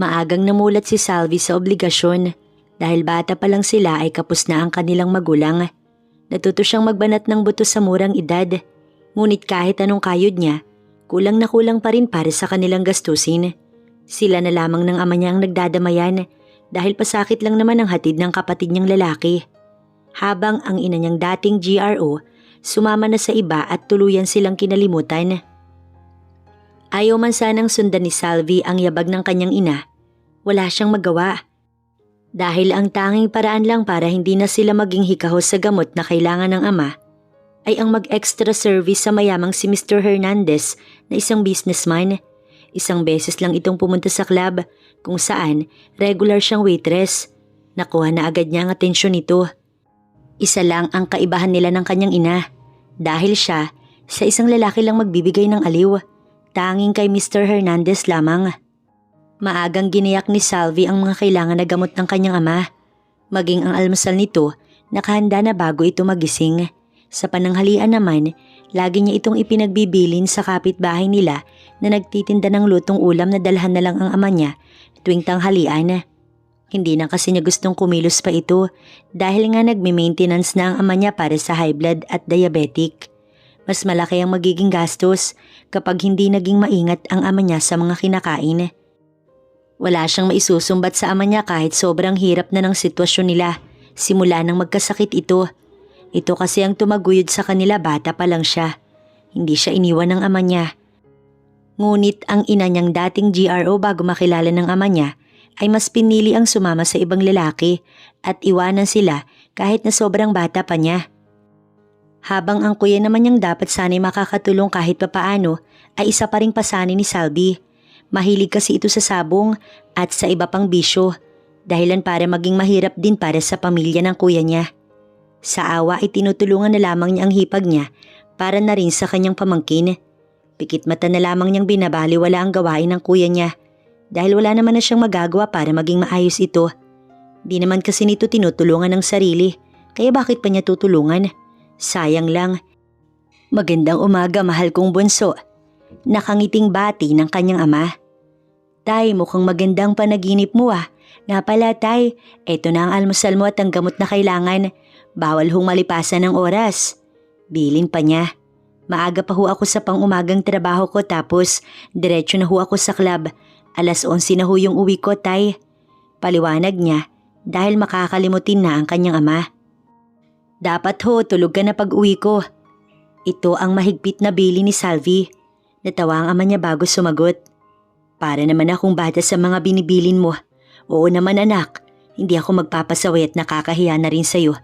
Maagang namulat si Salvi sa obligasyon dahil bata pa lang sila ay kapos na ang kanilang magulang. Natuto siyang magbanat ng buto sa murang edad, ngunit kahit anong kayod niya, kulang na kulang pa rin para sa kanilang gastusin. Sila na lamang ng ama niya ang nagdadamayan dahil pasakit lang naman ang hatid ng kapatid niyang lalaki. Habang ang ina niyang dating GRO, sumama na sa iba at tuluyan silang kinalimutan. Ayaw man sanang sundan ni Salvi ang yabag ng kanyang ina, wala siyang magawa. Dahil ang tanging paraan lang para hindi na sila maging hikahos sa gamot na kailangan ng ama, ay ang mag-extra service sa mayamang si Mr. Hernandez na isang businessman. Isang beses lang itong pumunta sa club kung saan regular siyang waitress. Nakuha na agad niya ang atensyon nito. Isa lang ang kaibahan nila ng kanyang ina dahil siya sa isang lalaki lang magbibigay ng aliw. Tanging kay Mr. Hernandez lamang. Maagang giniyak ni Salvi ang mga kailangan na gamot ng kanyang ama. Maging ang almusal nito, nakahanda na bago ito magising. Sa pananghalian naman, lagi niya itong ipinagbibilin sa kapitbahay nila na nagtitinda ng lutong ulam na dalhan na lang ang ama niya tuwing tanghalian. Hindi na kasi niya gustong kumilos pa ito dahil nga nagme-maintenance na ang ama niya para sa high blood at diabetic. Mas malaki ang magiging gastos kapag hindi naging maingat ang ama niya sa mga kinakain. Wala siyang maisusumbat sa ama niya kahit sobrang hirap na ng sitwasyon nila simula nang magkasakit ito. Ito kasi ang tumaguyod sa kanila, bata pa lang siya. Hindi siya iniwan ng ama niya. Ngunit ang ina niyang dating GRO bago makilala ng ama niya ay mas pinili ang sumama sa ibang lalaki at iwanan sila kahit na sobrang bata pa niya. Habang ang kuya naman niyang dapat sana'y makakatulong kahit papaano ay isa pa ring pasani ni Salvi. Mahilig kasi ito sa sabong at sa iba pang bisyo, dahilan para maging mahirap din para sa pamilya ng kuya niya. Sa awa ay tinutulungan na lamang niya ang hipag niya para na rin sa kanyang pamangkin. Pikit mata na lamang niyang binabaliwala ang gawain ng kuya niya dahil wala naman na siyang magagawa para maging maayos ito. Di naman kasi nito tinutulungan ng sarili, kaya bakit pa niya tutulungan? Sayang lang. Magandang umaga, mahal kong bunso. Nakangiting bati ng kanyang ama. Tay, mukhang magandang panaginip mo ah. Nga pala tay, eto na ang almusal mo at ang gamot na kailangan. Bawal hong malipasan ng oras. Bilin pa niya. Maaga pa ho ako sa pang-umagang trabaho ko tapos diretso na ho ako sa club. 11:00 na ho yung uwi ko, tay. Paliwanag niya dahil makakalimutin na ang kanyang ama. Dapat ho, tulog ka na pag-uwi ko. Ito ang mahigpit na bili ni Salvi. Natawa ang ama niya bago sumagot. Para naman akong bata sa mga binibilin mo. Oo naman anak, hindi ako magpapasaway at nakakahiya na rin sa'yo.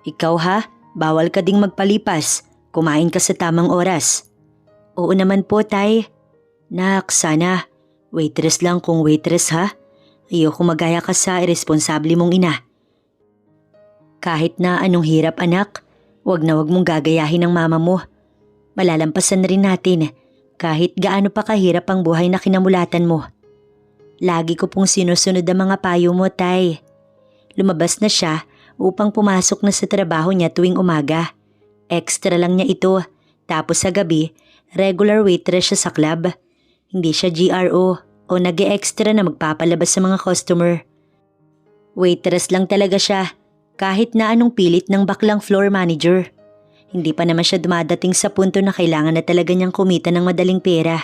Ikaw ha, bawal ka ding magpalipas. Kumain ka sa tamang oras. Oo naman po tay. Nak, sana. Waitress lang kung waitress ha. Ayoko magaya ka sa irresponsable mong ina. Kahit na anong hirap anak, wag na wag mong gagayahin ng mama mo. Malalampasan na rin natin kahit gaano pa kahirap ang buhay na kinamulatan mo. Lagi ko pong sinusunod ang mga payo mo, tay. Lumabas na siya upang pumasok na sa trabaho niya tuwing umaga. Extra lang niya ito, tapos sa gabi, regular waitress siya sa club. Hindi siya GRO o nag-e-extra na magpapalabas sa mga customer. Waitress lang talaga siya. Kahit na anong pilit ng baklang floor manager. Hindi pa naman siya dumadating sa punto na kailangan na talaga niyang kumita ng madaling pera.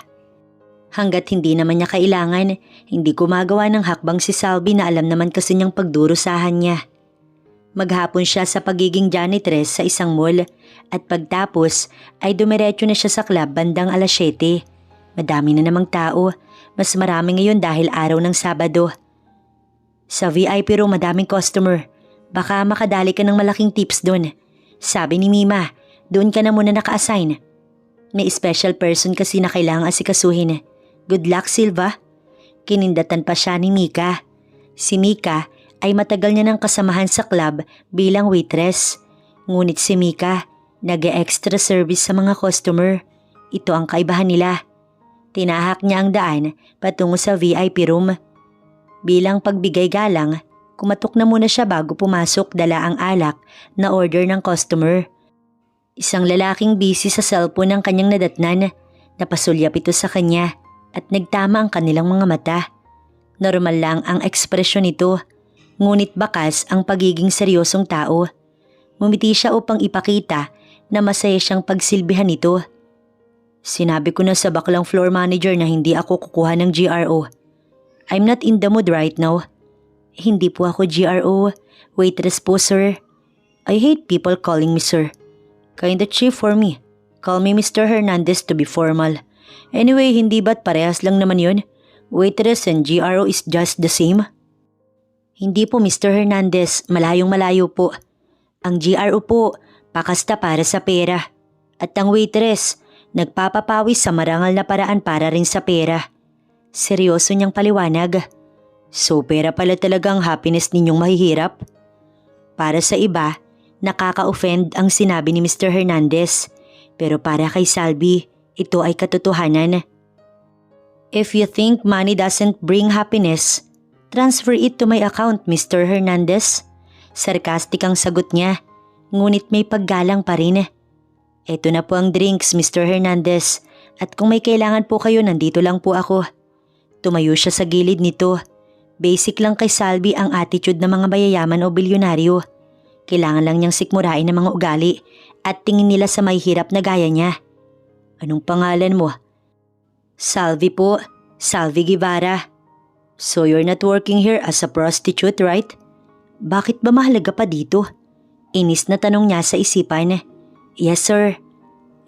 Hanggat hindi naman niya kailangan, hindi gumagawa ng hakbang si Salvi na alam naman kasi niyang pagdurusahan niya. Maghapon siya sa pagiging janitress sa isang mall at pagtapos ay dumiretso na siya sa club bandang 7:00. Madami na namang tao, mas marami ngayon dahil araw ng Sabado. Sa VIP room madaming customer. Baka makadali ka ng malaking tips doon. Sabi ni Mima, doon ka na muna naka-assign. May special person kasi na kailangang asikasuhin. Good luck, Silva. Kinindatan pa siya ni Mika. Si Mika ay matagal niya ng kasamahan sa club bilang waitress. Ngunit si Mika, nag-extra service sa mga customer. Ito ang kaibahan nila. Tinahak niya ang daan patungo sa VIP room. Bilang pagbigay galang, kumatok na muna siya bago pumasok dala ang alak na order ng customer. Isang lalaking busy sa cellphone ng kanyang nadatnan. Napasulyap ito sa kanya at nagtama ang kanilang mga mata. Normal lang ang ekspresyon nito, ngunit bakas ang pagiging seryosong tao. Ngumiti siya upang ipakita na masaya siyang pagsilbihan nito. Sinabi ko na sa baklang floor manager na hindi ako kukuha ng GRO. I'm not in the mood right now. Hindi po ako GRO. Waitress po, sir. I hate people calling me sir. Kinda cheap for me. Call me Mr. Hernandez to be formal. Anyway, hindi ba't parehas lang naman yun? Waitress and GRO is just the same? Hindi po, Mr. Hernandez. Malayong malayo po. Ang GRO po, pakasta para sa pera. At ang waitress, nagpapapawis sa marangal na paraan para rin sa pera. Seryoso niyang paliwanag. So pera pala talagang happiness ninyong mahihirap? Para sa iba, nakaka-offend ang sinabi ni Mr. Hernandez. Pero para kay Salvi, ito ay katotohanan. If you think money doesn't bring happiness, transfer it to my account, Mr. Hernandez. Sarcastic ang sagot niya, ngunit may paggalang pa rin. Eto na po ang drinks, Mr. Hernandez. At kung may kailangan po kayo, nandito lang po ako. Tumayo siya sa gilid nito. Basic lang kay Salvi ang attitude ng mga mayayaman o bilyonaryo. Kailangan lang niyang sikmurain ng mga ugali at tingin nila sa may hirap na gaya niya. Anong pangalan mo? Salvi po. Salvi Guevara. So you're not working here as a prostitute, right? Bakit ba mahalaga pa dito? Inis na tanong niya sa isipan. Yes, sir.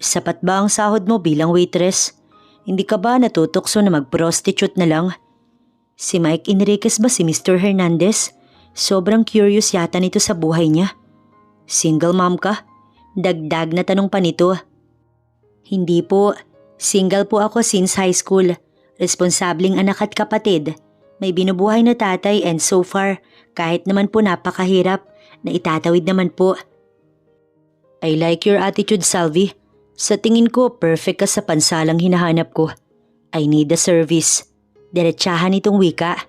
Sapat ba ang sahod mo bilang waitress? Hindi ka ba natutokso na mag-prostitute na lang? Si Mike Enriquez ba si Mr. Hernandez? Sobrang curious yata nito sa buhay niya. Single mom ka? Dagdag na tanong pa nito. Hindi po. Single po ako since high school. Responsableng anak at kapatid. May binubuhay na tatay and so far, kahit naman po napakahirap, na itatawid naman po. I like your attitude, Salvi. Sa tingin ko, perfect ka sa pansalang hinahanap ko. I need a service. Diretsahan itong wika.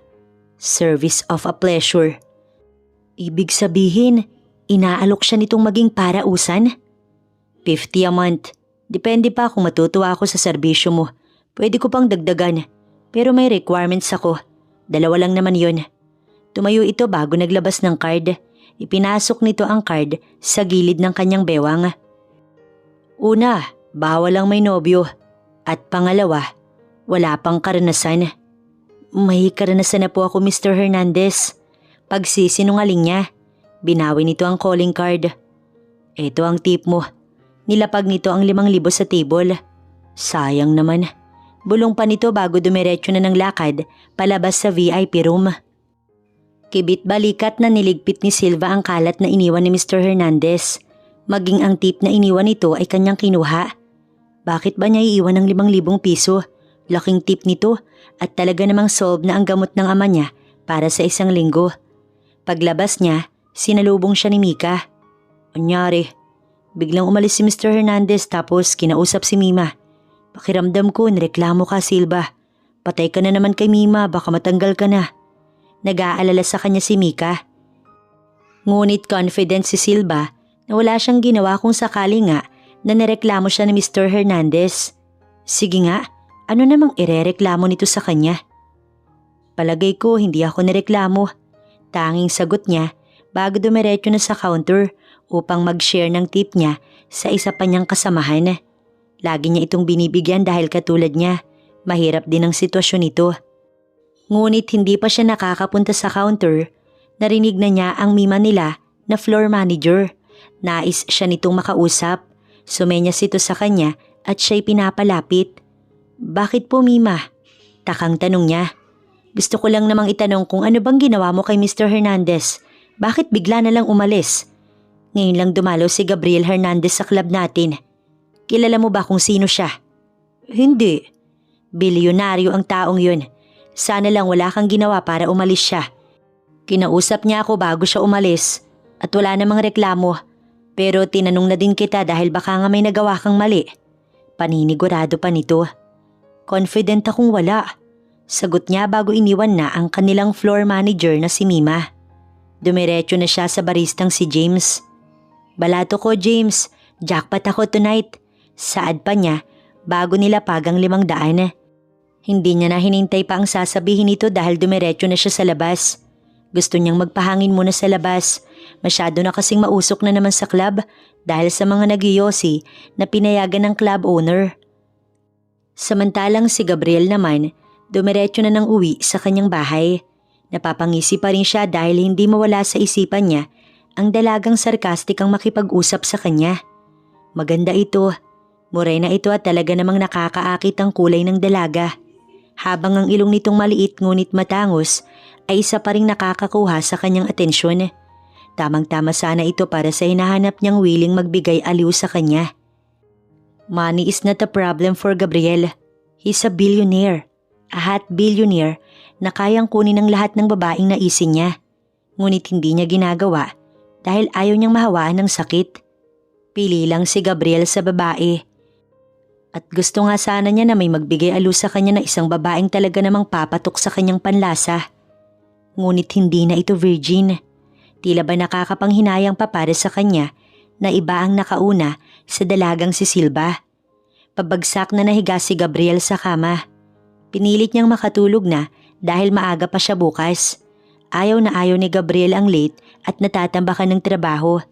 Service of a pleasure. Ibig sabihin, inaalok siya nitong maging parausan? 50 a month. Depende pa kung matutuwa ako sa serbisyo mo. Pwede ko pang dagdagan. Pero may requirements ako. 2 lang naman yun. Tumayo ito bago naglabas ng card. Ipinasok nito ang card sa gilid ng kanyang bewang. Una, bawal ang may nobyo. At pangalawa, wala pang karanasan. May karanasan na po ako, Mr. Hernandez. Pagsisinungaling niya, binawi nito ang calling card. Ito ang tip mo. Nilapag nito ang 5,000 sa table. Sayang naman. Bulong pa nito bago dumiretso na ng lakad palabas sa VIP room. Kibit balikat na niligpit ni Silva ang kalat na iniwan ni Mr. Hernandez. Maging ang tip na iniwan nito ay kanyang kinuha. Bakit ba niya iiwan ng 5,000 piso? Laking tip nito at talaga namang solve na ang gamot ng ama niya para sa 1 linggo. Paglabas niya, sinalubong siya ni Mika. Anyari, biglang umalis si Mr. Hernandez tapos kinausap si Mima. Pakiramdam ko, nireklamo ka, Silva. Patay ka na naman kay Mima, baka matanggal ka na. Nag-aalala sa kanya si Mika. Ngunit confident si Silva na wala siyang ginawa kung sakali nga na nireklamo siya ni Mr. Hernandez. Sige nga, ano namang irereklamo nito sa kanya? Palagay ko hindi ako nireklamo. Tanging sagot niya bago dumiretso na sa counter upang mag-share ng tip niya sa isa pa niyang kasamahan. Lagi niya itong binibigyan dahil katulad niya, mahirap din ang sitwasyon nito. Ngunit hindi pa siya nakakapunta sa counter, narinig na niya ang mima nila na floor manager. Nais siya nitong makausap, sumenyas ito sa kanya at siya'y pinapalapit. Bakit po, Mima? Takang tanong niya. Gusto ko lang namang itanong kung ano bang ginawa mo kay Mr. Hernandez. Bakit bigla na lang umalis? Ngayon lang dumalaw si Gabriel Hernandez sa club natin. Kilala mo ba kung sino siya? Hindi. Bilyonaryo ang taong yun. Sana lang wala kang ginawa para umalis siya. Kinausap niya ako bago siya umalis at wala namang reklamo. Pero tinanong na din kita dahil baka nga may nagawa kang mali. Paninigurado pa nito. Confident akong wala. Sagot niya bago iniwan na ang kanilang floor manager na si Mima. Dumiretso na siya sa baristang si James. Balato ko, James. Jackpot ako tonight. Saad pa niya bago nilapag ang 500. Hindi niya na hinintay pa ang sasabihin nito dahil dumiretso na siya sa labas. Gusto niyang magpahangin muna sa labas. Masyado na kasing mausok na naman sa club dahil sa mga nagyoyosi na pinayagan ng club owner. Samantalang si Gabriel naman, dumiretso na ng uwi sa kanyang bahay. Napapangisi pa rin siya dahil hindi mawala sa isipan niya ang dalagang sarkastik ang makipag-usap sa kanya. Maganda ito. Morena ito at talaga namang nakakaakit ang kulay ng dalaga. Habang ang ilong nitong maliit ngunit matangos ay isa pa ring nakakakuha sa kanyang atensyon. Tamang-tama sana ito para sa hinahanap niyang willing magbigay aliw sa kanya. Money is not a problem for Gabriel. He's a billionaire. A hot billionaire na kayang kunin ang lahat ng babaeng naisin niya. Ngunit hindi niya ginagawa dahil ayaw niyang mahawaan ng sakit. Pili lang si Gabriel sa babae. At gusto nga sana niya na may magbigay aliw sa kanya na isang babaeng talaga namang papatok sa kanyang panlasa. Ngunit hindi na ito virgin. Tila ba nakakapanghinayang pa para sa kanya na iba ang nakauna sa dalagang si Silva. Pabagsak na nahiga si Gabriel sa kama. Pinilit niyang makatulog na dahil maaga pa siya bukas. Ayaw na ayaw ni Gabriel ang late at natatambakan ng trabaho.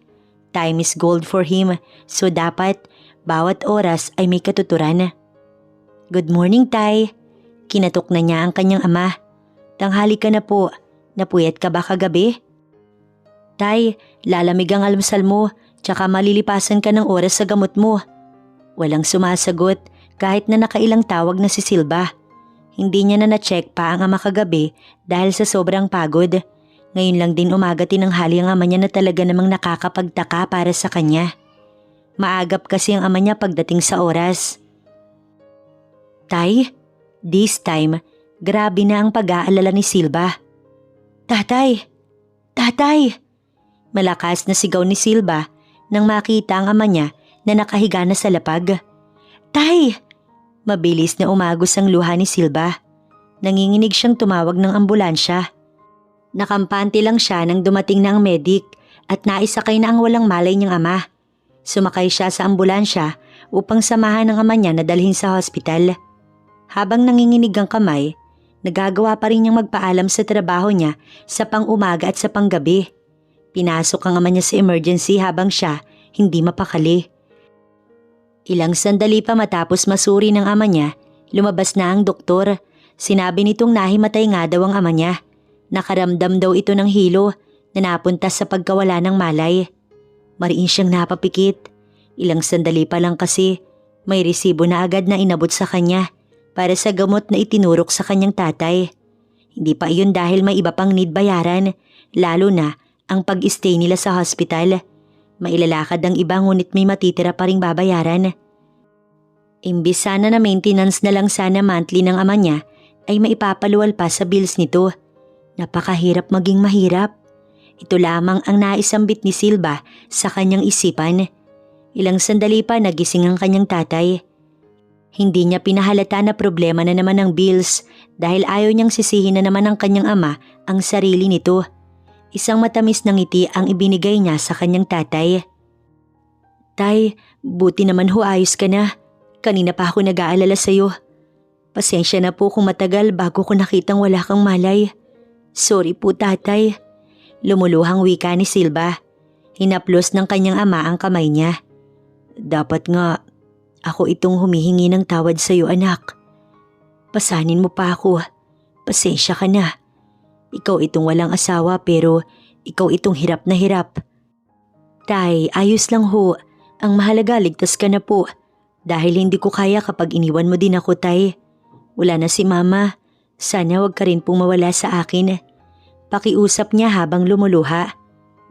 Time is gold for him, so dapat bawat oras ay may katuturan. Good morning, Tay. Kinatok na niya ang kanyang ama. Tanghali ka na po. Napuyat ka ba kagabi? Tay, lalamig ang almusal mo, tsaka malilipasan ka ng oras sa gamot mo. Walang sumasagot kahit na nakailang tawag na si Silva. Hindi niya na na-check pa ang ama kagabi dahil sa sobrang pagod. Ngayon lang din umaga tinanghali ang ama niya na talaga namang nakakapagtaka para sa kanya. Maagap kasi ang ama niya pagdating sa oras. Tay, this time, grabe na ang pag-aalala ni Silva. Tatay! Tatay! Malakas na sigaw ni Silva nang makita ang ama niya na nakahiga na sa lapag. Tay! Mabilis na umagos ang luha ni Silva. Nanginginig siyang tumawag ng ambulansya. Nakampante lang siya nang dumating na ang medic at naisakay na ang walang malay niyang ama. Sumakay siya sa ambulansya upang samahan ng ama niya na dalhin sa hospital. Habang nanginginig ang kamay, nagagawa pa rin niyang magpaalam sa trabaho niya sa pang-umaga at sa panggabi. Pinasok ang ama niya sa emergency habang siya hindi mapakali. Ilang sandali pa matapos masuri ng ama niya, lumabas na ang doktor. Sinabi nitong nahimatay nga daw ang ama niya. Nakaramdam daw ito ng hilo na napunta sa pagkawala ng malay. Mariin siyang napapikit. Ilang sandali pa lang kasi may resibo na agad na inabot sa kanya para sa gamot na itinurok sa kanyang tatay. Hindi pa iyon dahil may iba pang need bayaran, lalo na ang pag-stay nila sa hospital. Mailalakad ang iba ngunit may matitira pa ring babayaran. Imbis sana na maintenance na lang sana monthly ng ama niya ay maipapaluwal pa sa bills nito. Napakahirap maging mahirap. Ito lamang ang naisambit ni Silva sa kanyang isipan. Ilang sandali pa nagising ang kanyang tatay. Hindi niya pinahalata na problema na naman ang bills dahil ayaw niyang sisihin na naman ng kanyang ama ang sarili nito. Isang matamis na ngiti ang ibinigay niya sa kanyang tatay. Tay, buti naman ho ayos ka na. Kanina pa ako nag-aalala sa'yo. Pasensya na po kung matagal bago ko nakitang wala kang malay. Sorry po tatay. Lumuluhang wika ni Silva. Hinaplos ng kanyang ama ang kamay niya. Dapat nga ako itong humihingi ng tawad sa'yo anak. Pasanin mo pa ako. Pasensya ka na. Ikaw itong walang asawa pero ikaw itong hirap na hirap. Tay, ayos lang ho. Ang mahalaga ligtas ka na po. Dahil hindi ko kaya kapag iniwan mo din ako tay. Wala na si mama. Sana wag ka rin pong mawala sa akin. Pakiusap niya habang lumuluha.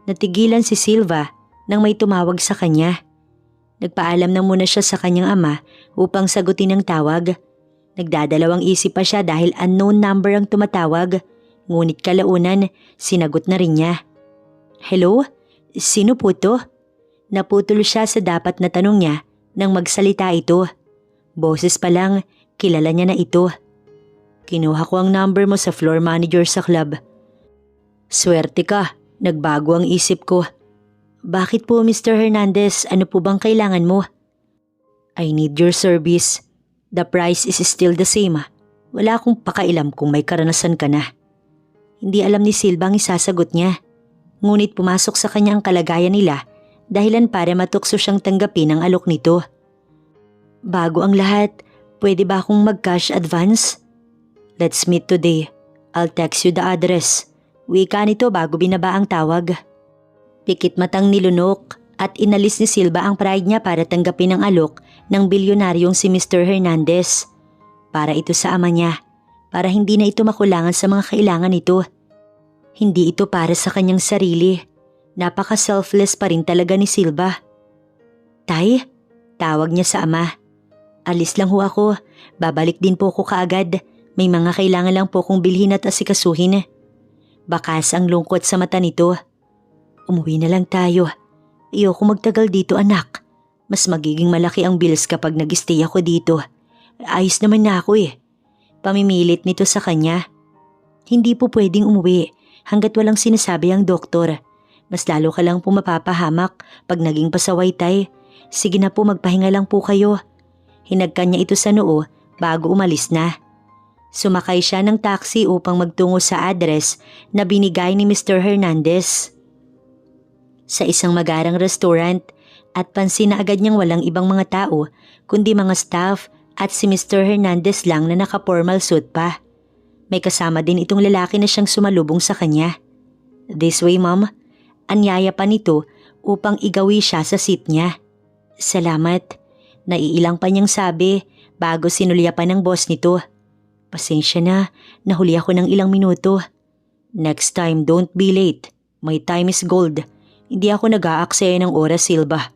Natigilan si Silva nang may tumawag sa kanya. Nagpaalam na muna siya sa kanyang ama upang sagutin ang tawag. Nagdadalawang isip pa siya dahil unknown number ang tumatawag. Ngunit kalaunan, sinagot na rin niya. Hello? Sino po to? Naputol siya sa dapat na tanong niya nang magsalita ito. Boses pa lang, kilala niya na ito. Kinuha ko ang number mo sa floor manager sa club. Swerte ka, nagbago ang isip ko. Bakit po Mr. Hernandez, ano po bang kailangan mo? I need your service. The price is still the same. Wala akong pakailam kung may karanasan ka na. Hindi alam ni Silva ang isasagot niya. Ngunit pumasok sa kanya ang kalagayan nila dahilan para matukso siyang tanggapin ang alok nito. Bago ang lahat, pwede ba akong mag-cash advance? Let's meet today. I'll text you the address. Wika nito bago binaba ang tawag. Pikit matang nilunok at inalis ni Silva ang pride niya para tanggapin ang alok ng bilyonaryong si Mr. Hernandez. Para ito sa ama niya, para hindi na ito makulangan sa mga kailangan nito. Hindi ito para sa kanyang sarili. Napaka-selfless pa rin talaga ni Silva. Tay, tawag niya sa ama. Alis lang ho ako, babalik din po ako kaagad. May mga kailangan lang po kong bilhin at asikasuhin. Bakas ang lungkot sa mata nito. Umuwi na lang tayo. Ayoko magtagal dito anak. Mas magiging malaki ang bills kapag nag-stay ako dito. Ayos naman na ako eh. Pamimilit nito sa kanya. Hindi po pwedeng umuwi hanggat walang sinasabi ang doktor. Mas lalo ka lang po mapapahamak pag naging pasaway tay. Sige na po magpahinga lang po kayo. Hinagkan niya ito sa noo bago umalis na. Sumakay siya ng taxi upang magtungo sa address na binigay ni Mr. Hernandez. Sa isang magarang restaurant at pansin na agad niyang walang ibang mga tao kundi mga staff at si Mr. Hernandez lang na naka-formal suit pa. May kasama din itong lalaki na siyang sumalubong sa kanya. This way ma'am, anyaya pa nito upang igawi siya sa seat niya. Salamat, naiilang pa niyang sabi bago sinulyapan ng boss nito. Pasensya na, nahuli ako ng ilang minuto. Next time don't be late, my time is gold. Hindi ako nag-aaksaya ng oras Silva.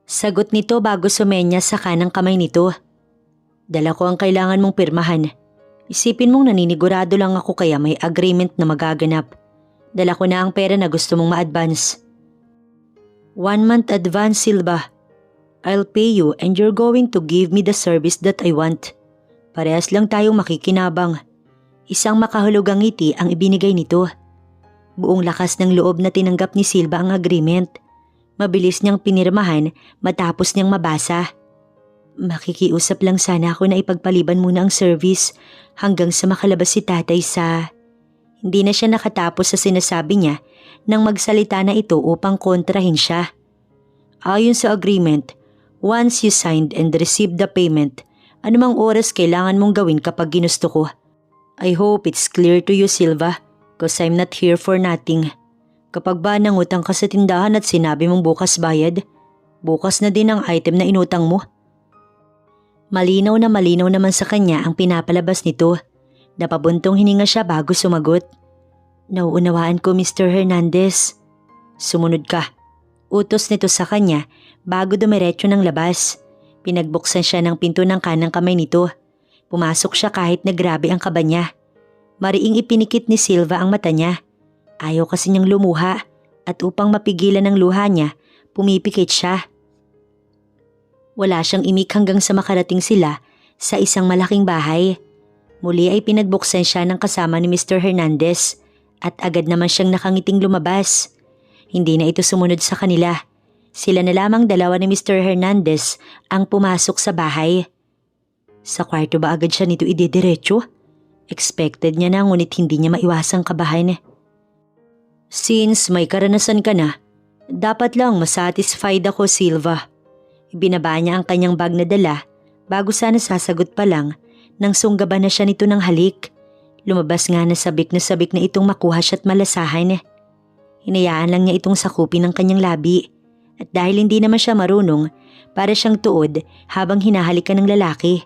Sagot nito bago sumenya sa kanang kamay nito. Dala ko ang kailangan mong pirmahan. Isipin mong naninigurado lang ako kaya may agreement na magaganap. Dala ko na ang pera na gusto mong ma-advance. 1 month advance Silva. I'll pay you and you're going to give me the service that I want. Parehas lang tayong makikinabang. Isang makahulugang ngiti ang ibinigay nito. Buong lakas ng loob na tinanggap ni Silva ang agreement. Mabilis niyang pinirmahan matapos niyang mabasa. Makikiusap lang sana ako na ipagpaliban muna ang service hanggang sa makalabas si tatay sa... Hindi na siya nakatapos sa sinasabi niya nang magsalita na ito upang kontrahin siya. Ayon sa agreement, once you signed and received the payment, anumang oras kailangan mong gawin kapag ginusto ko. I hope it's clear to you Silva, cause I'm not here for nothing. Kapag ba nangutang ka sa tindahan at sinabi mong bukas bayad, bukas na din ang item na inutang mo. Malinaw naman sa kanya ang pinapalabas nito. Napabuntong hininga siya bago sumagot. Nauunawaan ko Mr. Hernandez. Sumunod ka. Utos nito sa kanya bago dumiretso ng labas. Pinagbuksan siya ng pinto ng kanang kamay nito. Pumasok siya kahit na grabe ang kaba niya. Mariing ipinikit ni Silva ang mata niya. Ayaw kasi niyang lumuha at upang mapigilan ang luha niya, pumipikit siya. Wala siyang imik hanggang sa makarating sila sa isang malaking bahay. Muli ay pinagbuksan siya ng kasama ni Mr. Hernandez at agad naman siyang nakangiting lumabas. Hindi na ito sumunod sa kanila. Sila na lamang dalawa ni Mr. Hernandez ang pumasok sa bahay. Sa kwarto ba agad siya nito idediretso? Expected niya na ngunit hindi niya maiwasang kabahan. Since may karanasan ka na, dapat lang masatisfied ako Silva. Ibinaba niya ang kanyang bag na dala bago sana sasagot pa lang nang sunggaban na siya nito ng halik. Lumabas nga na sabik na itong makuha siya at malasahan. Hinayaan lang niya itong sakupin ng kanyang labi at dahil hindi naman siya marunong, para siyang tuod habang hinahalikan ng lalaki.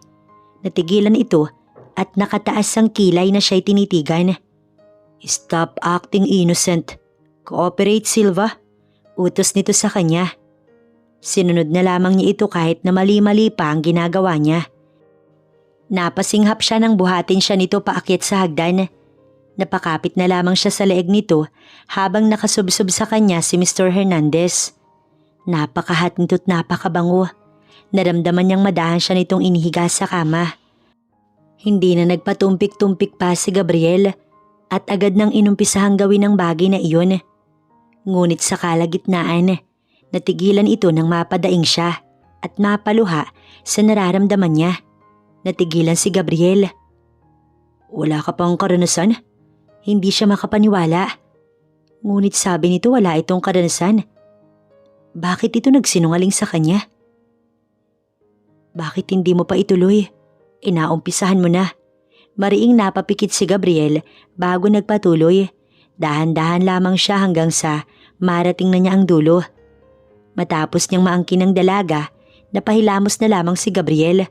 Natigilan ito at nakataas ang kilay na siya'y tinitigan. Stop acting innocent. Cooperate Silva. Utos nito sa kanya. Sinunod na lamang niya ito kahit na mali-mali pa ang ginagawa niya. Napasinghap siya nang buhatin siya nito paakyat sa hagdan. Napakapit na lamang siya sa leeg nito habang nakasubsob sa kanya si Mr. Hernandez. Napakahat nito't napakabango. Naramdaman niyang madahan siya nitong inihiga sa kama. Hindi na nagpatumpik-tumpik pa si Gabriel at agad nang inumpisahang gawin ang bagay na iyon. Ngunit sa kalagitnaan, natigilan ito nang mapadaing siya at mapaluha sa nararamdaman niya. Natigilan si Gabriel. Wala ka pang karanasan? Hindi siya makapaniwala. Ngunit sabi nito wala itong karanasan. Bakit ito nagsinungaling sa kanya? Bakit hindi mo pa ituloy? Inaumpisahan mo na. Mariing napapikit si Gabriel bago nagpatuloy. Dahan-dahan lamang siya hanggang sa marating na niya ang dulo. Matapos niyang maangkin ng dalaga, napahilamos na lamang si Gabriel.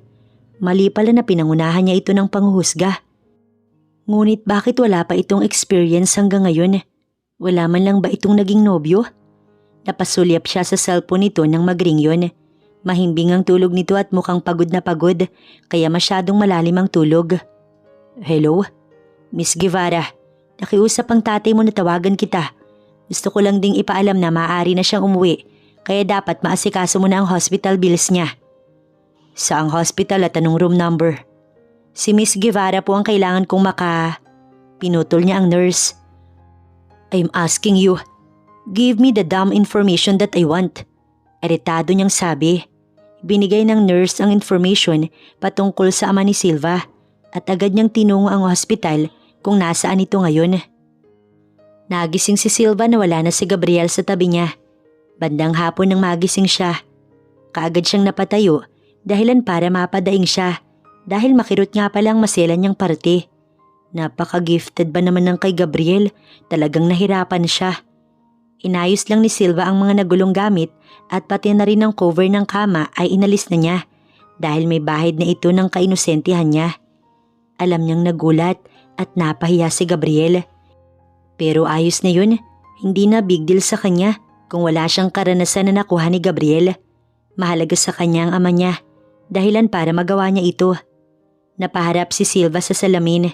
Mali pala na pinangunahan niya ito ng panghuhusga. Ngunit bakit wala pa itong experience hanggang ngayon? Wala man lang ba itong naging nobyo? Napasulyap siya sa cellphone nito nang magring yun. Mahimbing ang tulog nito at mukhang pagod na pagod, kaya masyadong malalim ang tulog. Hello? Miss Guevara, nakiusap ang tatay mo na tawagan kita. Gusto ko lang ding ipaalam na maaari na siyang umuwi, kaya dapat maasikaso mo na ang hospital bills niya. Saang hospital at anong room number? Si Miss Guevara po ang kailangan kong Pinutol niya ang nurse. I'm asking you, give me the damn information that I want. Eritado niyang sabi. Binigay ng nurse ang information patungkol sa ama ni Silva at agad niyang tinungo ang hospital kung nasaan ito ngayon. Nagising si Silva na wala na si Gabriel sa tabi niya. Bandang hapon nang magising siya. Kaagad siyang napatayo dahilan para mapadaing siya dahil makirot nga palang maselan niyang parte. Napaka-gifted ba naman ng kay Gabriel? Talagang nahirapan siya. Inayos lang ni Silva ang mga nagulong gamit at pati na rin ang cover ng kama ay inalis na niya dahil may bahid na ito ng kainosentihan niya. Alam niyang nagulat at napahiya si Gabriel. Pero ayos na yun, hindi na big deal sa kanya kung wala siyang karanasan na nakuha ni Gabriel. Mahalaga sa kanya ang ama niya, dahilan para magawa niya ito. Napaharap si Silva sa salamin.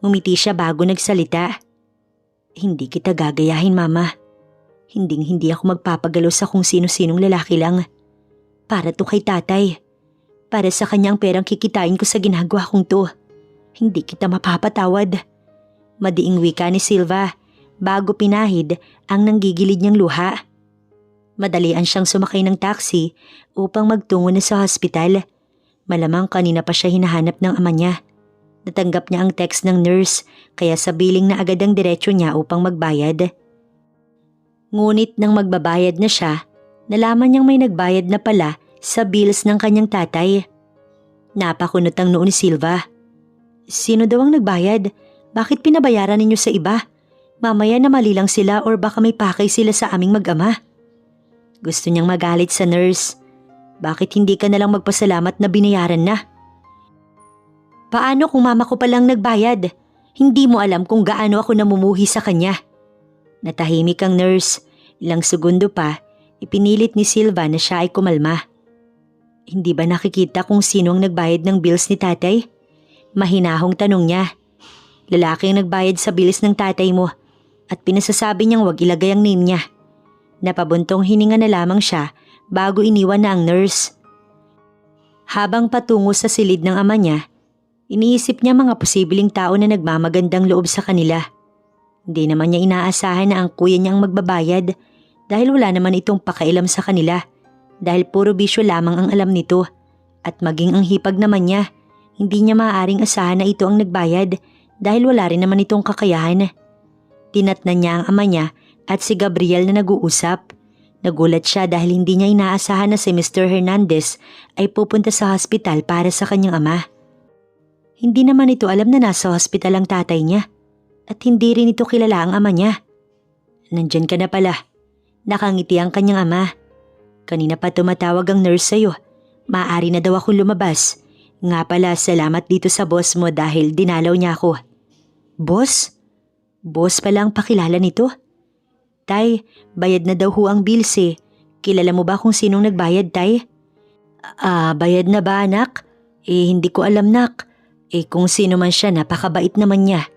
Ngumiti siya bago nagsalita. Hindi kita gagayahin, Mama. Hindi ako magpapagalo sa kung sino-sinong lalaki lang. Para to kay tatay. Para sa kanyang perang kikitain ko sa ginagawa kong to. Hindi kita mapapatawad. Madiing wika ni Silva bago pinahid ang nanggigilid niyang luha. Madalian siyang sumakay ng taxi upang magtungo na sa hospital. Malamang kanina pa siya hinahanap ng ama niya. Natanggap niya ang text ng nurse kaya sa billing na agad ang diretsyo niya upang magbayad. Ngunit nang magbabayad na siya, nalaman niyang may nagbayad na pala sa bills ng kanyang tatay. Napakunot ang noo ni Silva. Sino daw ang nagbayad? Bakit pinabayaran ninyo sa iba? Mamaya na mali lang sila or baka may pakay sila sa aming mag-ama. Gusto niyang magalit sa nurse. Bakit hindi ka nalang magpasalamat na binayaran na? Paano kung mama ko palang nagbayad? Hindi mo alam kung gaano ako namumuhi sa kanya. Natahimik ang nurse. Ilang segundo pa, ipinilit ni Silva na siya ay kumalma. Hindi ba nakikita kung sino ang nagbayad ng bills ni tatay? Mahinahong tanong niya. Lalaki ang nagbayad sa bills ng tatay mo at pinasasabi niyang wag ilagay ang name niya. Napabuntong hininga na lamang siya bago iniwan na ang nurse. Habang patungo sa silid ng ama niya, iniisip niya mga posibleng tao na nagmamagandang loob sa kanila. Hindi naman niya inaasahan na ang kuya niya ang magbabayad dahil wala naman itong pakailam sa kanila dahil puro bisyo lamang ang alam nito at maging ang hipag naman niya, hindi niya maaaring asahan na ito ang nagbayad dahil wala rin naman itong kakayahan. Tinatnan niya ang ama niya at si Gabriel na nag-uusap. Nagulat siya dahil hindi niya inaasahan na si Mr. Hernandez ay pupunta sa hospital para sa kanyang ama. Hindi naman ito alam na nasa hospital ang tatay niya. At hindi rin ito kilala ang ama niya. Nandyan ka na pala. Nakangiti ang kanyang ama. Kanina pa tumatawag ang nurse sa'yo. Maaari na daw akong lumabas. Nga pala, salamat dito sa boss mo dahil dinalaw niya ako. Boss? Boss pala ang pakilala nito? Tay, bayad na daw ho ang bills eh. Kilala mo ba kung sinong nagbayad, Tay? Bayad na ba, anak? Hindi ko alam, nak. Kung sino man siya, napakabait naman niya.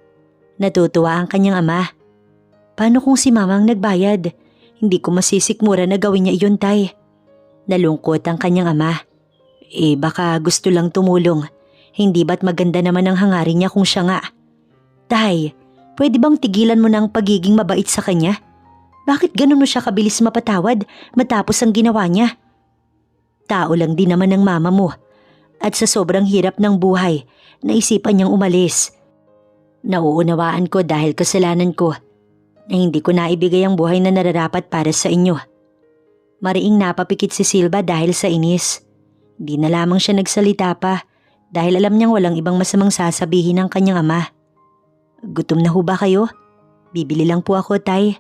Natutuwa ang kanyang ama. Paano kung si mama ang nagbayad? Hindi ko masisikmura na gawin niya iyon, Tay. Nalungkot ang kanyang ama. Baka gusto lang tumulong. Hindi ba't maganda naman ang hangarin niya kung siya nga? Tay, pwede bang tigilan mo na ang pagiging mabait sa kanya? Bakit ganun mo siya kabilis mapatawad matapos ang ginawa niya? Tao lang din naman ang mama mo. At sa sobrang hirap ng buhay, naisipan niyang umalis. Nauunawaan ko dahil kasalanan ko na hindi ko naibigay ang buhay na nararapat para sa inyo. Mariing napapikit si Silva dahil sa inis. Di na lamang siya nagsalita pa dahil alam niyang walang ibang masamang sasabihin ng kanyang ama. Gutom na ho ba kayo? Bibili lang po ako, Tay.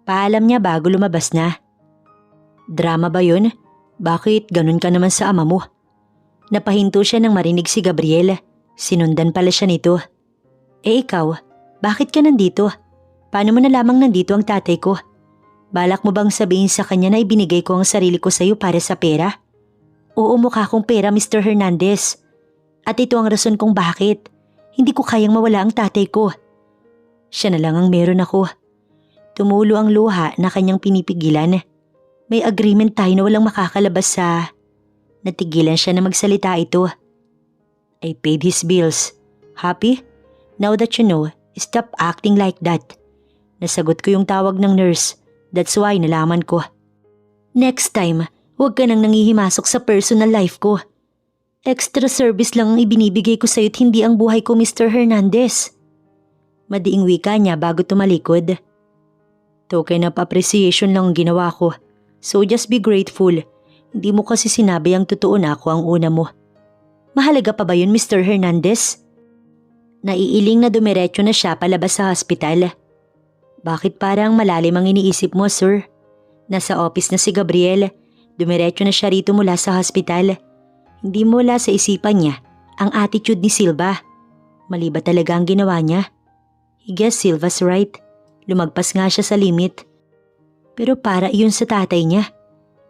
Paalam niya bago lumabas na. Drama ba yun? Bakit ganun ka naman sa ama mo? Napahinto siya nang marinig si Gabriel. Sinundan pala siya nito. Ikaw, bakit ka nandito? Paano mo na lamang nandito ang tatay ko? Balak mo bang sabihin sa kanya na ibinigay ko ang sarili ko sa iyo para sa pera? Oo, mukha kong pera, Mr. Hernandez. At ito ang rason kung bakit. Hindi ko kayang mawala ang tatay ko. Siya na lang ang meron ako. Tumulo ang luha na kanyang pinipigilan. May agreement tayo na walang makakalabas sa... Natigilan siya na magsalita ito. I paid his bills. Happy? Now that you know, stop acting like that. Nasagot ko yung tawag ng nurse. That's why nalaman ko. Next time, huwag ka nang nangihimasok sa personal life ko. Extra service lang ang ibinibigay ko sa'yo't hindi ang buhay ko, Mr. Hernandez. Madiing wika niya bago tumalikod. Token of appreciation lang ang ginawa ko. So just be grateful. Hindi mo kasi sinabi ang totoo na ako ang una mo. Mahalaga pa ba yun, Mr. Hernandez? Naiiling na dumiretso na siya palabas sa hospital. Bakit parang malalim ang iniisip mo, sir? Nasa office na si Gabriel. Dumiretso na siya rito mula sa hospital. Hindi mo wala sa isipan niya ang attitude ni Silva. Mali ba talaga ang ginawa niya? I guess Silva's right. Lumagpas nga siya sa limit. Pero para iyon sa tatay niya.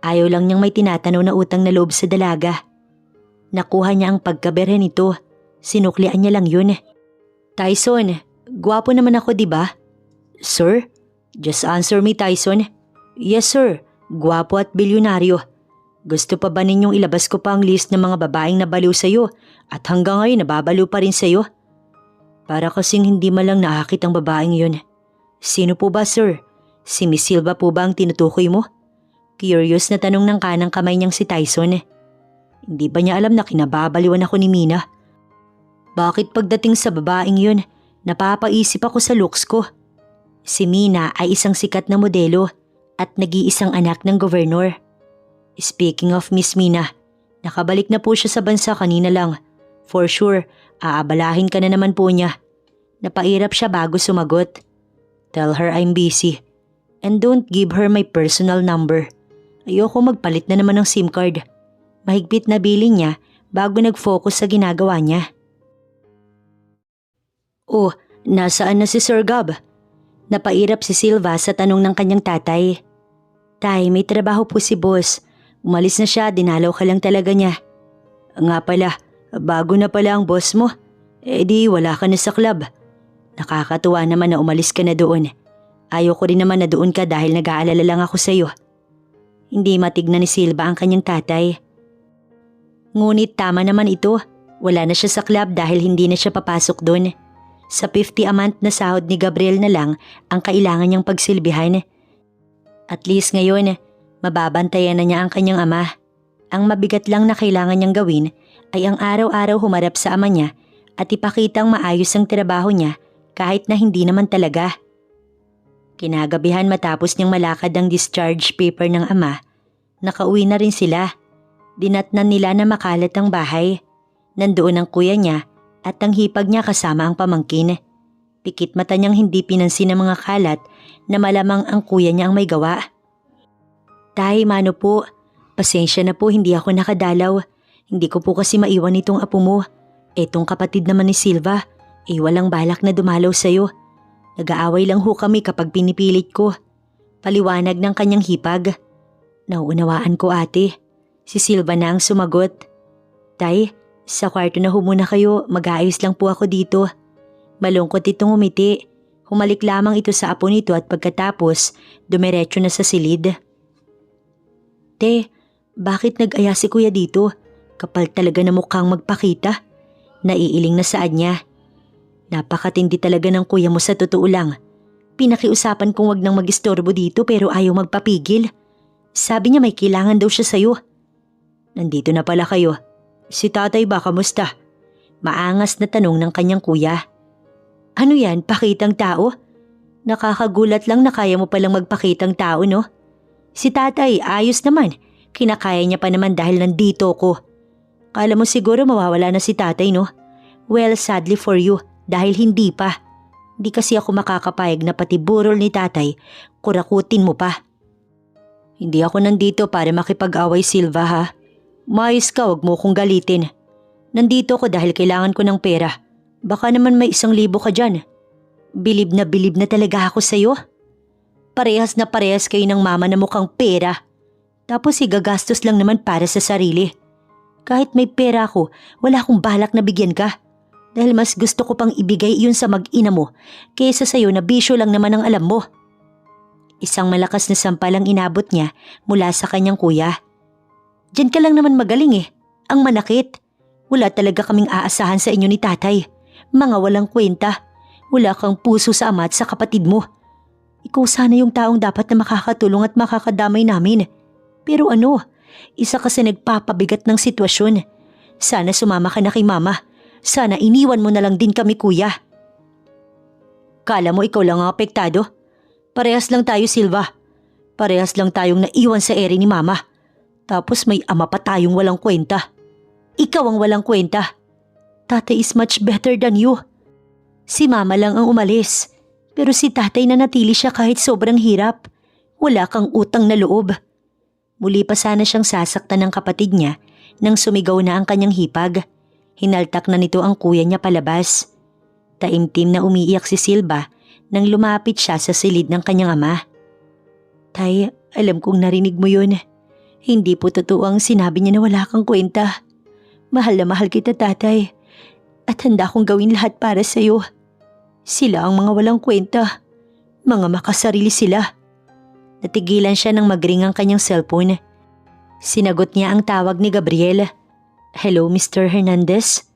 Ayaw lang niyang may tinatanaw na utang na loob sa dalaga. Nakuha niya ang pagkaberhe nito. Sinuklian niya lang yun. Tyson, gwapo naman ako, di ba? Sir? Just answer me, Tyson. Yes, sir. Gwapo at bilyonaryo. Gusto pa ba ninyong ilabas ko pa ang list ng mga babaeng nabaliw sa'yo at hanggang ngayon nababaliw pa rin sa'yo? Para kasing hindi malang nakakit ang babaeng yun. Sino po ba, sir? Si Miss Silva po ba ang tinutukoy mo? Curious na tanong ng kanang kamay niyang si Tyson. Hindi ba niya alam na kinababaliwan ako ni Mina? Bakit pagdating sa babaeng yun, napapaisip ako sa looks ko? Si Mina ay isang sikat na modelo at nag-iisang anak ng gobernur. Speaking of Miss Mina, nakabalik na po siya sa bansa kanina lang. For sure, aabalahin ka na naman po niya. Napairap siya bago sumagot. Tell her I'm busy. And don't give her my personal number. Ayoko magpalit na naman ng SIM card. Mahigpit na bilin niya bago nag-focus sa ginagawa niya. Oh, nasaan na si Sir Gab? Napairap si Silva sa tanong ng kanyang tatay. Tay, may trabaho po si boss. Umalis na siya, dinalaw ka lang talaga niya. Nga pala, bago na pala ang boss mo. Eh di wala ka na sa club. Nakakatuwa naman na umalis ka na doon. Ayoko rin naman na doon ka dahil nag-aalala lang ako sa iyo. Hindi matignan ni Silva ang kanyang tatay. Ngunit tama naman ito. Wala na siya sa club dahil hindi na siya papasok doon. Sa 50 a month na sahod ni Gabriel na lang ang kailangan niyang pagsilbihan. At least ngayon, mababantayan na niya ang kanyang ama. Ang mabigat lang na kailangan niyang gawin ay ang araw-araw humarap sa ama niya at ipakitang maayos ang trabaho niya kahit na hindi naman talaga. Kinagabihan matapos niyang malakad ang discharge paper ng ama, nakauwi na rin sila. Dinatnan nila na makalat ang bahay. Nandoon ang kuya niya at ang hipag niya kasama ang pamangkin. Pikit mata niyang hindi pinansin ng mga kalat na malamang ang kuya niya ang may gawa. Tay, mano po, pasensya na po hindi ako nakadalaw. Hindi ko po kasi maiwan itong apo mo. Etong kapatid naman ni Silva, walang balak na dumalaw sa'yo. Nag-aaway lang ho kami kapag pinipilit ko. Paliwanag ng kanyang hipag. Nauunawaan ko, ate. Si Silva na ang sumagot. Tay, sa kwarto na ho muna kayo, mag-aayos lang po ako dito. Malungkot itong umiti. Humalik lamang ito sa apo nito at pagkatapos, dumiretso na sa silid. Te, bakit nag-aya si kuya dito? Kapal talaga na mukhang magpakita. Naiiling na saad niya. Napakatindi talaga ng kuya mo sa totoo lang. Pinakiusapan kong wag nang mag-istorbo dito pero ayaw magpapigil. Sabi niya may kailangan daw siya sa'yo. Nandito na pala kayo. Si tatay ba kamusta? Maangas na tanong ng kanyang kuya. Ano yan, pakitang tao? Nakakagulat lang na kaya mo palang magpakitang tao, no? Si tatay, ayos naman. Kinakaya niya pa naman dahil nandito ko. Kala mo siguro mawawala na si tatay, no? Well, sadly for you, dahil hindi pa. Di kasi ako makakapayag na pati burol ni tatay, kurakutin mo pa. Hindi ako nandito para makipag-away, Silva, ha? Maayos ka, wag mo kong galitin. Nandito ako dahil kailangan ko ng pera. Baka naman may 1,000 ka dyan. Bilib na talaga ako sa'yo. Parehas na parehas kayo ng mama na mukhang pera. Tapos igagastos lang naman para sa sarili. Kahit may pera ako, wala akong balak na bigyan ka. Dahil mas gusto ko pang ibigay iyon sa mag-ina mo kaysa sa'yo na bisyo lang naman ang alam mo. Isang malakas na sampal ang inabot niya mula sa kanyang kuya. Diyan ka lang naman magaling ang manakit. Wala talaga kaming aasahan sa inyo ni tatay. Mga walang kwenta. Wala kang puso sa ama at sa kapatid mo. Ikaw sana yung taong dapat na makakatulong at makakadamay namin. Pero ano, isa kasi nagpapabigat ng sitwasyon. Sana sumama ka na kay mama. Sana iniwan mo na lang din kami, kuya. Kala mo ikaw lang ang apektado? Parehas lang tayo, Silva. Parehas lang tayong naiwan sa ere ni mama. Tapos may ama pa tayong walang kwenta. Ikaw ang walang kwenta. Tatay is much better than you. Si mama lang ang umalis. Pero si tatay nanatili siya kahit sobrang hirap. Wala kang utang na loob. Muli pa sana siyang sasaktan ng kapatid niya nang sumigaw na ang kanyang hipag. Hinaltak na nito ang kuya niya palabas. Taimtim na umiiyak si Silva nang lumapit siya sa silid ng kanyang ama. Tay, alam kong narinig mo yun. Hindi po totoo ang sinabi niya na wala kang kwenta. Mahal na mahal kita, tatay. At handa kong gawin lahat para sa'yo. Sila ang mga walang kwenta. Mga makasarili sila. Natigilan siya nang magring ang kanyang cellphone. Sinagot niya ang tawag ni Gabriel. Hello, Mr. Hernandez?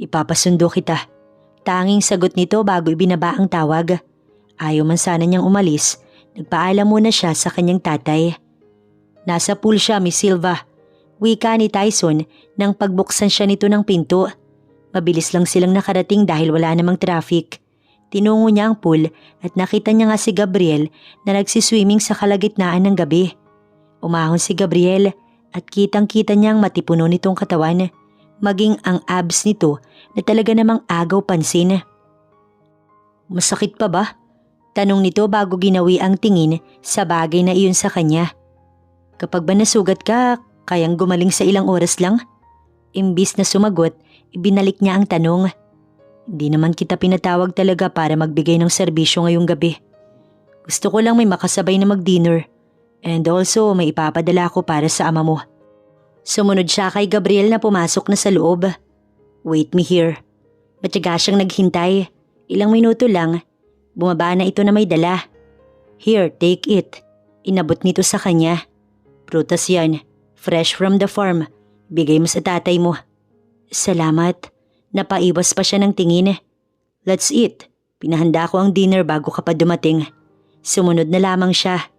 Ipapasundo kita. Tanging sagot nito bago ibinaba ang tawag. Ayaw man sana niyang umalis, nagpaalam muna siya sa kanyang tatay. Nasa pool siya, Miss Silva. Wika ni Tyson nang pagbuksan siya nito ng pinto. Mabilis lang silang nakarating dahil wala namang traffic. Tinungo niya ang pool at nakita niya nga si Gabriel na nagsiswimming sa kalagitnaan ng gabi. Umahon si Gabriel at kitang-kita niya ang matipuno nitong katawan, maging ang abs nito na talaga namang agaw pansin. Masakit pa ba? Tanong nito bago ginawi ang tingin sa bagay na iyon sa kanya. Kapag ba nasugat ka, kayang gumaling sa ilang oras lang? Imbis na sumagot, ibinalik niya ang tanong. Hindi naman kita pinatawag talaga para magbigay ng serbisyo ngayong gabi. Gusto ko lang may makasabay na mag-dinner. And also may ipapadala ko para sa ama mo. Sumunod siya kay Gabriel na pumasok na sa loob. Wait me here. Matyaga siyang naghintay. Ilang minuto lang, bumaba na ito na may dala. Here, take it. Inabot nito sa kanya. Prutas yan. Fresh from the farm. Bigay mo sa tatay mo. Salamat. Napaiwas pa siya ng tingin. Let's eat. Pinahanda ko ang dinner bago ka pa dumating. Sumunod na lamang siya.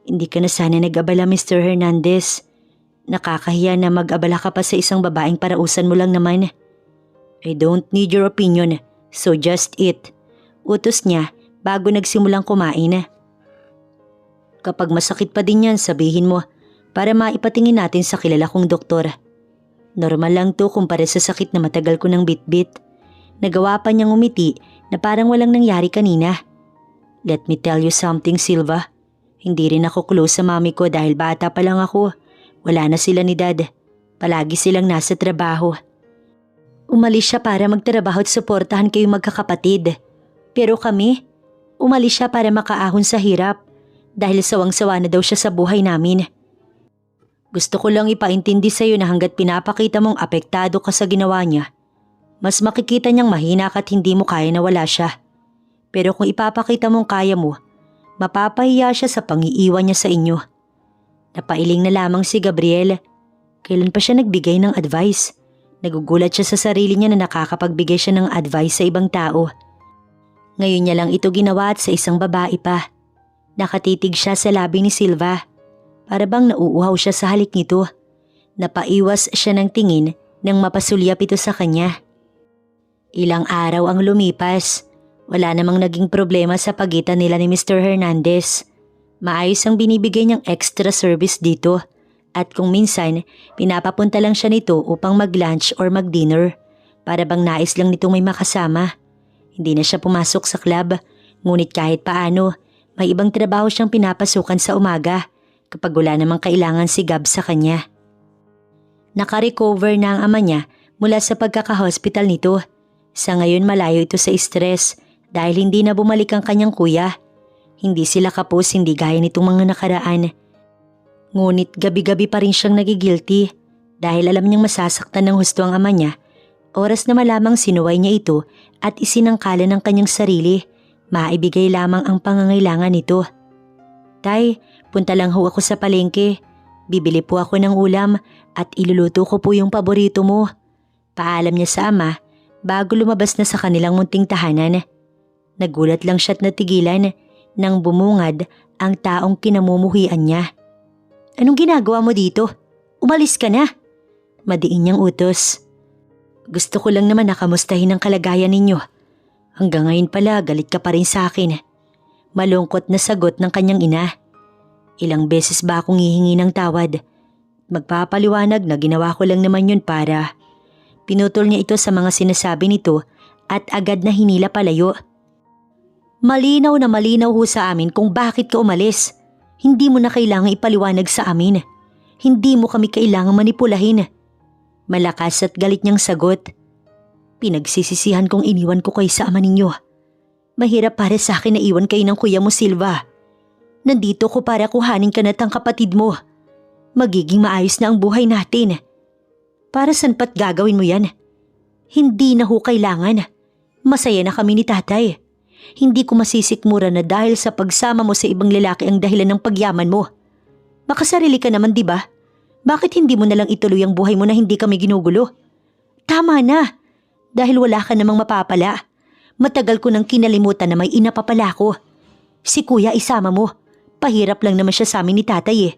Hindi ka na sana nag-abala, Mr. Hernandez. Nakakahiya na mag-abala ka pa sa isang babaeng parausan mo lang naman. I don't need your opinion, so just eat. Utos niya bago nagsimulang kumain. Kapag masakit pa din yan, sabihin mo para maipatingin natin sa kilala kong doktor. Normal lang to kumpara sa sakit na matagal ko ng bitbit. Nagawa pa niyang umiti na parang walang nangyari kanina. Let me tell you something, Silva. Hindi rin ako close sa mami ko dahil bata pa lang ako. Wala na sila ni dad. Palagi silang nasa trabaho. Umalis siya para magtrabaho at suportahan kayong magkakapatid. Pero kami, umalis siya para makaahon sa hirap dahil sawang-sawa na daw siya sa buhay namin. Gusto ko lang ipaintindi sa iyo na hanggat pinapakita mong apektado ka sa ginawa niya, mas makikita niyang mahina ka at hindi mo kaya na wala siya. Pero kung ipapakita mong kaya mo, mapapahiya siya sa pangiiwan niya sa inyo. Napailing na lamang si Gabriel. Kailan pa siya nagbigay ng advice? Nagugulat siya sa sarili niya na nakakapagbigay siya ng advice sa ibang tao. Ngayon niya lang ito ginawa at sa isang babae pa. Nakatitig siya sa labi ni Silva. Para bang nauuhaw siya sa halik nito. Napaiwas siya ng tingin nang mapasulyap ito sa kanya. Ilang araw ang lumipas. Wala namang naging problema sa pagitan nila ni Mr. Hernandez. Maayos ang binibigay niyang extra service dito at kung minsan pinapapunta lang siya nito upang mag-lunch or mag-dinner para bang nais lang nitong may makasama. Hindi na siya pumasok sa club ngunit kahit paano may ibang trabaho siyang pinapasukan sa umaga kapag wala namang kailangan si Gab sa kanya. Naka-recover na ang ama niya mula sa pagkaka-hospital nito. Sa ngayon malayo ito sa stress dahil hindi na bumalik ang kanyang kuya. Hindi sila kapos, hindi gaya nitong mga nakaraan. Ngunit gabi-gabi pa rin siyang nagigilty dahil alam niyang masasaktan ng husto ang ama niya. Oras na malamang sinuway niya ito at isinangkala ng kanyang sarili. Maibigay lamang ang pangangailangan nito. Tay, punta lang ho ako sa palengke. Bibili po ako ng ulam at iluluto ko po yung paborito mo. Paalam niya sa ama bago lumabas na sa kanilang munting tahanan. Nagulat lang siya't natigilan nang bumungad ang taong kinamumuhian niya. Anong ginagawa mo dito? Umalis ka na. Madiin niyang utos. Gusto ko lang naman nakamustahin ang kalagayan ninyo. Hanggang ngayon pala galit ka pa rin sa akin. Malungkot na sagot ng kanyang ina. Ilang beses ba akong hihingi ng tawad? Magpapaliwanag na ginawa ko lang naman yun para... Pinutol niya ito sa mga sinasabi nito at agad na hinila palayo. Malinaw na malinaw ho sa amin kung bakit ka umalis. Hindi mo na kailangang ipaliwanag sa amin. Hindi mo kami kailangang manipulahin. Malakas at galit niyang sagot. Pinagsisisihan kong iniwan ko kayo sa ama ninyo. Mahirap para sa akin na iwan kayo ng kuya mo Silva. Nandito ko para kuhanin ka na ang kapatid mo. Magiging maayos na ang buhay natin. Para saan pa't gagawin mo yan? Hindi na ho kailangan. Masaya na kami ni tatay. Hindi ko masisikmura na dahil sa pagsama mo sa ibang lalaki ang dahilan ng pagyaman mo. Makasarili ka naman, di ba? Bakit hindi mo nalang ituloy ang buhay mo na hindi kami ginugulo? Tama na. Dahil wala ka namang mapapala. Matagal ko nang kinalimutan na may ina pa pala ko. Si kuya isama mo. Pahirap lang naman siya sa amin ni tatay eh.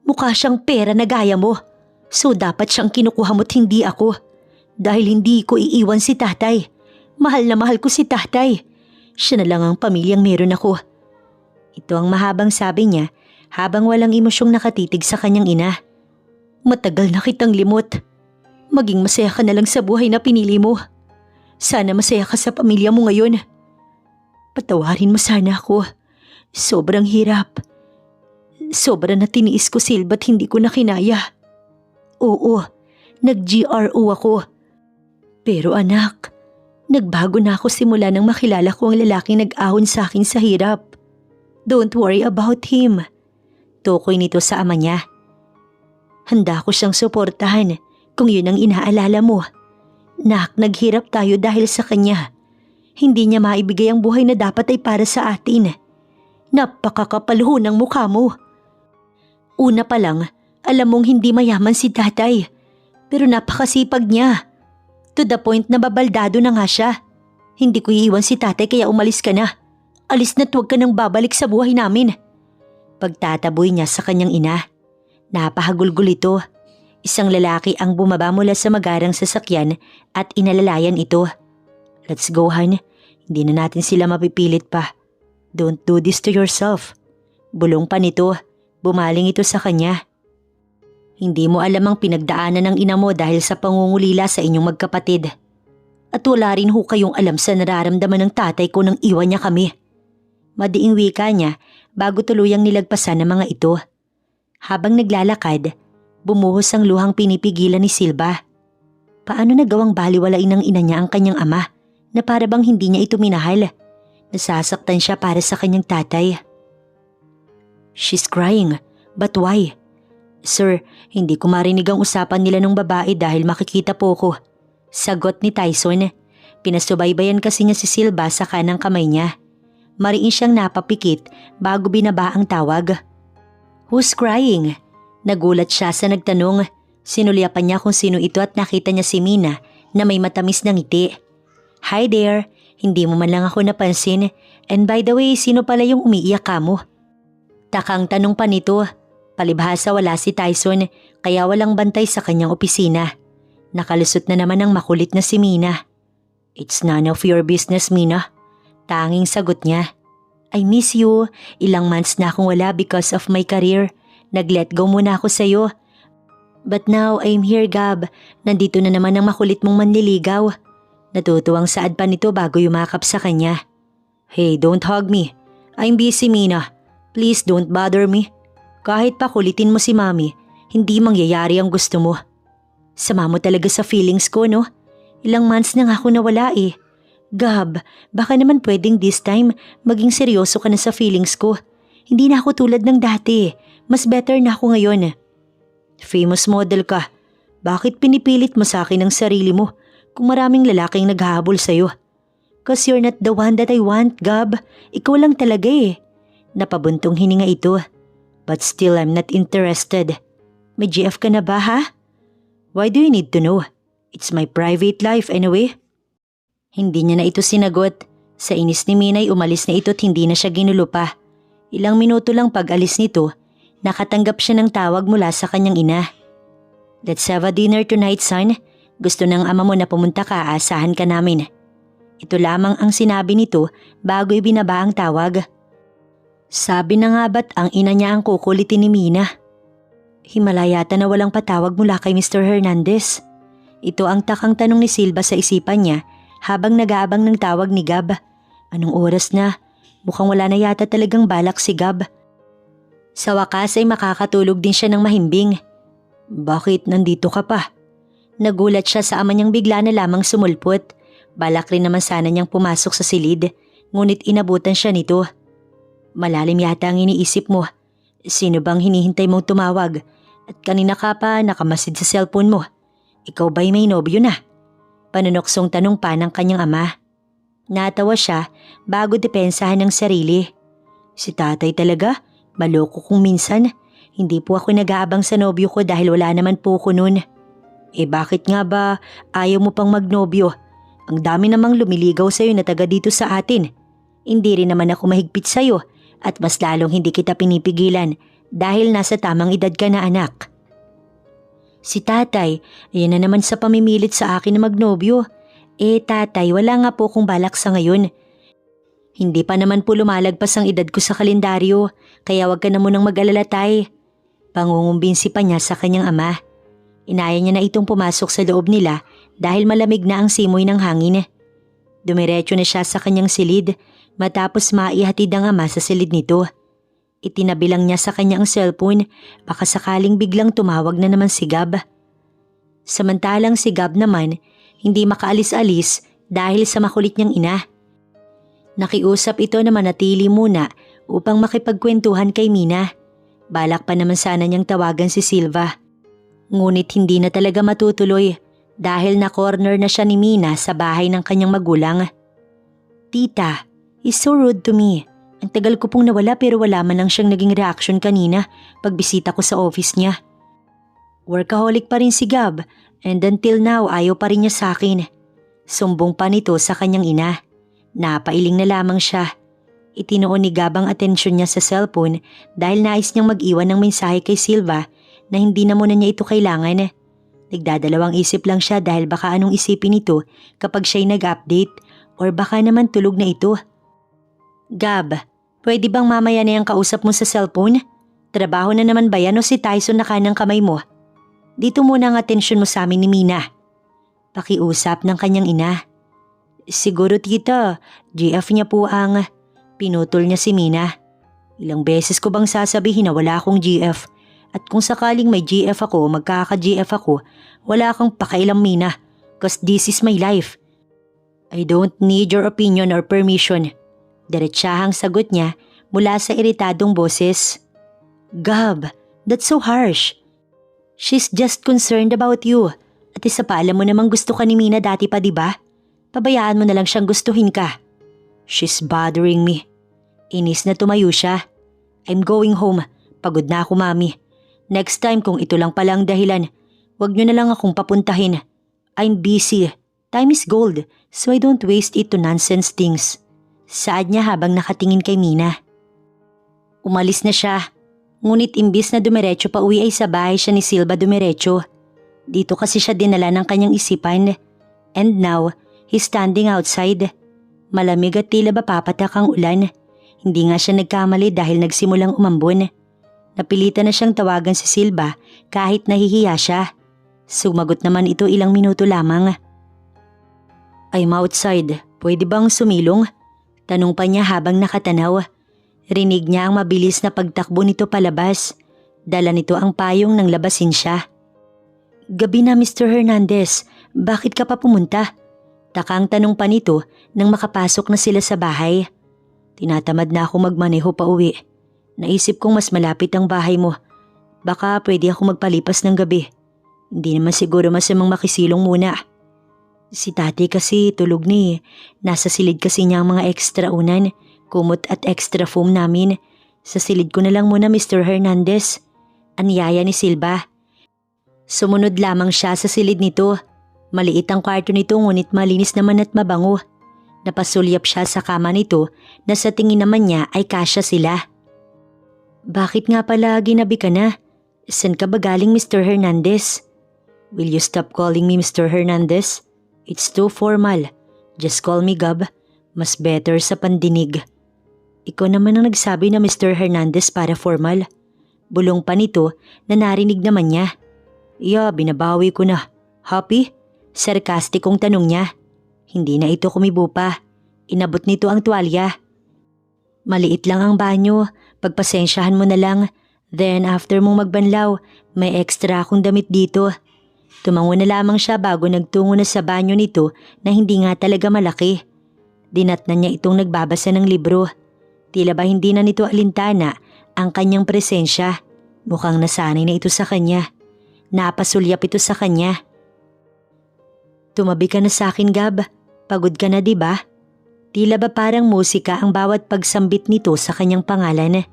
Mukha siyang pera na gaya mo. So dapat siyang kinukuha mo't hindi ako. Dahil hindi ko iiwan si tatay. Mahal na mahal ko si tatay. Siya na lang ang pamilyang meron ako. Ito ang mahabang sabi niya habang walang emosyong nakatitig sa kanyang ina. Matagal na kitang limot. Maging masaya ka na lang sa buhay na pinili mo. Sana masaya ka sa pamilya mo ngayon. Patawarin mo sana ako. Sobrang hirap. Sobra na tiniis ko Silva't hindi ko na kinaya. Oo, nag-GRO ako. Pero anak, nagbago na ako simula nang makilala ko ang lalaking nag-ahon sa akin sa hirap. Don't worry about him. Tukoy nito sa ama niya. Handa ko siyang suportahan kung yun ang inaalala mo. Nak, naghirap tayo dahil sa kanya. Hindi niya maibigay ang buhay na dapat ay para sa atin. Napakakapal ho ng mukha mo. Una pa lang, alam mong hindi mayaman si tatay. Pero napakasipag niya. To the point na babaldado na nga siya. Hindi ko iiwan si tatay kaya umalis ka na. Alis na't huwag ka nang babalik sa buhay namin. Pagtataboy niya sa kanyang ina. Napahagulgul ito. Isang lalaki ang bumaba mula sa magarang sasakyan at inalalayan ito. Let's go, Han. Hindi na natin sila mapipilit pa. Don't do this to yourself. Bulong pa nito. Bumaling ito sa kanya. Hindi mo alam ang pinagdaanan ng ina mo dahil sa pangungulila sa inyong magkapatid. At wala rin ho kayong alam sa nararamdaman ng tatay ko nang iwan niya kami. Madiing wika niya bago tuluyang nilagpasan ng mga ito. Habang naglalakad, bumuhos ang luhang pinipigilan ni Silva. Paano nagawang baliwalain ng ina niya ang kanyang ama na para bang hindi niya ito minahal? Nasasaktan siya para sa kanyang tatay. She's crying. But why? Sir, hindi ko marinig ang usapan nila ng babae dahil makikita po ko. Sagot ni Tyson. Pinasubaybayan kasi niya si Silva sa kanang kamay niya. Mariin siyang napapikit bago binaba ang tawag. Who's crying? Nagulat siya sa nagtanong. Sinulyapan niya kung sino ito at nakita niya si Mina na may matamis na ngiti. Hi there, hindi mo man lang ako napansin. And by the way, sino pala yung umiiyak ka mo? Takang tanong pa nito. Palibhasa wala si Tyson kaya walang bantay sa kanyang opisina. Nakalusot na naman ang makulit na si Mina. It's none of your business, Mina. Tanging sagot niya. I miss you. Ilang months na akong wala because of my career. Nag-let go muna ako sa'yo. But now I'm here, Gab. Nandito na naman ang makulit mong manliligaw. Natutuwang saad pa nito bago yumakap sa kanya. Hey, don't hug me. I'm busy, Mina. Please don't bother me. Kahit pa kulitin mo si Mami, hindi mangyayari ang gusto mo. Sama mo talaga sa feelings ko, no? Ilang months na nga ako nawala eh. Gab, baka naman pwedeng this time maging seryoso ka na sa feelings ko. Hindi na ako tulad ng dati. Mas better na ako ngayon. Famous model ka. Bakit pinipilit mo sa akin ang sarili mo kung maraming lalaking naghahabol sa'yo? Cause you're not the one that I want, Gab. Ikaw lang talaga eh. Napabuntong hininga ito. But still I'm not interested. May GF ka na ba ha? Why do you need to know? It's my private life anyway. Hindi niya na ito sinagot. Sa inis ni Minay umalis na ito at hindi na siya ginulo pa. Ilang minuto lang pag-alis nito, nakatanggap siya ng tawag mula sa kanyang ina. Let's have a dinner tonight, son. Gusto ng ama mo na pumunta ka, asahan ka namin. Ito lamang ang sinabi nito bago ibinaba ang tawag. Sabi na nga ba't ang ina niya ang kukulitin ni Mina? Himala yata na walang patawag mula kay Mr. Hernandez. Ito ang takang tanong ni Silva sa isipan niya habang nag-aabang ng tawag ni Gab. Anong oras na? Mukhang wala na yata talagang balak si Gab. Sa wakas ay makakatulog din siya ng mahimbing. Bakit nandito ka pa? Nagulat siya sa ama niyang bigla na lamang sumulpot. Balak rin naman sana niyang pumasok sa silid, ngunit inabutan siya nito. Malalim yata ang iniisip mo. Sino bang hinihintay mong tumawag? At kanina ka pa nakamasid sa cellphone mo. Ikaw ba'y may nobyo na? Panunoksong tanong pa ng kanyang ama. Natawa siya bago depensahan ng sarili. Si tatay talaga, maloko kung minsan. Hindi po ako nag-aabang sa nobyo ko dahil wala naman po ko nun. Bakit nga ba ayaw mo pang magnobyo? Ang dami namang lumiligaw sa'yo na taga dito sa atin. Hindi rin naman ako mahigpit sa'yo. At mas lalong hindi kita pinipigilan dahil nasa tamang edad ka na anak. Si tatay, ayan na naman sa pamimilit sa akin na magnobyo. Tatay, wala nga po kong balak sa ngayon. Hindi pa naman po lumalagpas ang edad ko sa kalendaryo, kaya wag ka na munang mag-alala tay. Pangungumbinsi pa niya sa kanyang ama. Inaya niya na itong pumasok sa loob nila dahil malamig na ang simoy ng hangin. Dumiretso na siya sa kanyang silid. Matapos maihatid ang ama sa silid nito. Itinabi lang niya sa kanya ang cellphone, baka sakaling biglang tumawag na naman si Gab. Samantalang si Gab naman, hindi makaalis-alis dahil sa makulit niyang ina. Nakiusap ito na manatili muna upang makipagkwentuhan kay Mina. Balak pa naman sana niyang tawagan si Silva. Ngunit hindi na talaga matutuloy dahil na-corner na siya ni Mina sa bahay ng kanyang magulang. Tita, he's so rude to me. Ang tagal ko pong nawala pero wala man lang siyang naging reaction kanina pagbisita ko sa office niya. Workaholic pa rin si Gab and until now ayaw pa rin niya sa akin. Sumbong pa nito sa kanyang ina. Napailing na lamang siya. Itinoon ni Gab ang atensyon niya sa cellphone dahil nais niyang mag-iwan ng mensahe kay Silva na hindi na muna niya ito kailangan. Nagdadalawang isip lang siya dahil baka anong isipin nito kapag siya'y nag-update or baka naman tulog na ito. Gab, pwede bang mamaya na yung kausap mo sa cellphone? Trabaho na naman ba yan o si Tyson na kanang kamay mo? Dito muna ang atensyon mo sa amin ni Mina. Pakiusap ng kanyang ina. Siguro tita, GF niya po ang... Pinutol niya si Mina. Ilang beses ko bang sasabihin na wala akong GF? At kung sakaling may GF ako o magkaka-GF ako, wala kang pakailang Mina. Cause this is my life. I don't need your opinion or permission. Diretsahang sagot niya mula sa iritadong boses. Gab, that's so harsh. She's just concerned about you. At isa pa alam mo namang gusto ka ni Mina dati pa diba? Pabayaan mo na lang siyang gustuhin ka. She's bothering me. Inis na tumayo siya. I'm going home. Pagod na ako mami. Next time kung ito lang pala ang dahilan, wag niyo na lang akong papuntahin. I'm busy. Time is gold, so I don't waste it to nonsense things. Saad niya habang nakatingin kay Mina. Umalis na siya. Ngunit imbis na dumiretso pa uwi ay sa bahay siya ni Silva dumiretso. Dito kasi siya dinala ng kanyang isipan. And now, He's standing outside. Malamig at tila ba papatak ang ulan. Hindi nga siya nagkamali dahil nagsimulang umambon. Napilitan na siyang tawagan si Silva kahit nahihiya siya. Sumagot naman ito ilang minuto lamang. I'm outside. Pwede bang sumilong? Tanong pa niya habang nakatanaw. Rinig niya ang mabilis na pagtakbo nito palabas. Dala nito ang payong nang labasin siya. Gabi na, Mr. Hernandez. Bakit ka pa pumunta? Takang tanong pa nito nang makapasok na sila sa bahay. Tinatamad na ako magmaneho pa uwi. Naisip kong mas malapit ang bahay mo. Baka pwede ako magpalipas ng gabi. Hindi naman siguro masamang makisilong muna. Si Tati kasi tulog ni. Nasa silid kasi niya ang mga extra unan, kumot at extra foam namin. Sa silid ko na lang muna, Mr. Hernandez. Anyaya ni Silva. Sumunod lamang siya sa silid nito. Maliit ang kwarto nito ngunit malinis naman at mabango. Napasulyap siya sa kama nito na sa tingin naman niya ay kasya sila. Bakit nga pala ginabi ka na? San ka ba galing, Mr. Hernandez? Will you stop calling me Mr. Hernandez? It's too formal. Just call me Gab. Mas better sa pandinig. Ikaw naman ang nagsabi na Mr. Hernandez para formal. Bulong pa nito na narinig naman niya. Yeah, binabawi ko na. Happy? Sarkastikong tanong niya. Hindi na ito kumibo pa. Inabot nito ang tuwalya. Maliit lang ang banyo. Pagpasensyahan mo na lang. Then after mong magbanlaw, may extra akong damit dito. Tumango na lamang siya bago nagtungo na sa banyo nito na hindi nga talaga malaki. Dinatnan niya itong nagbabasa ng libro. Tila ba hindi na nito alintana ang kanyang presensya. Mukhang nasanay na ito sa kanya. Napasulyap ito sa kanya. Tumabi ka na sa akin, Gab. Pagod ka na, diba? Tila ba parang musika ang bawat pagsambit nito sa kanyang pangalan.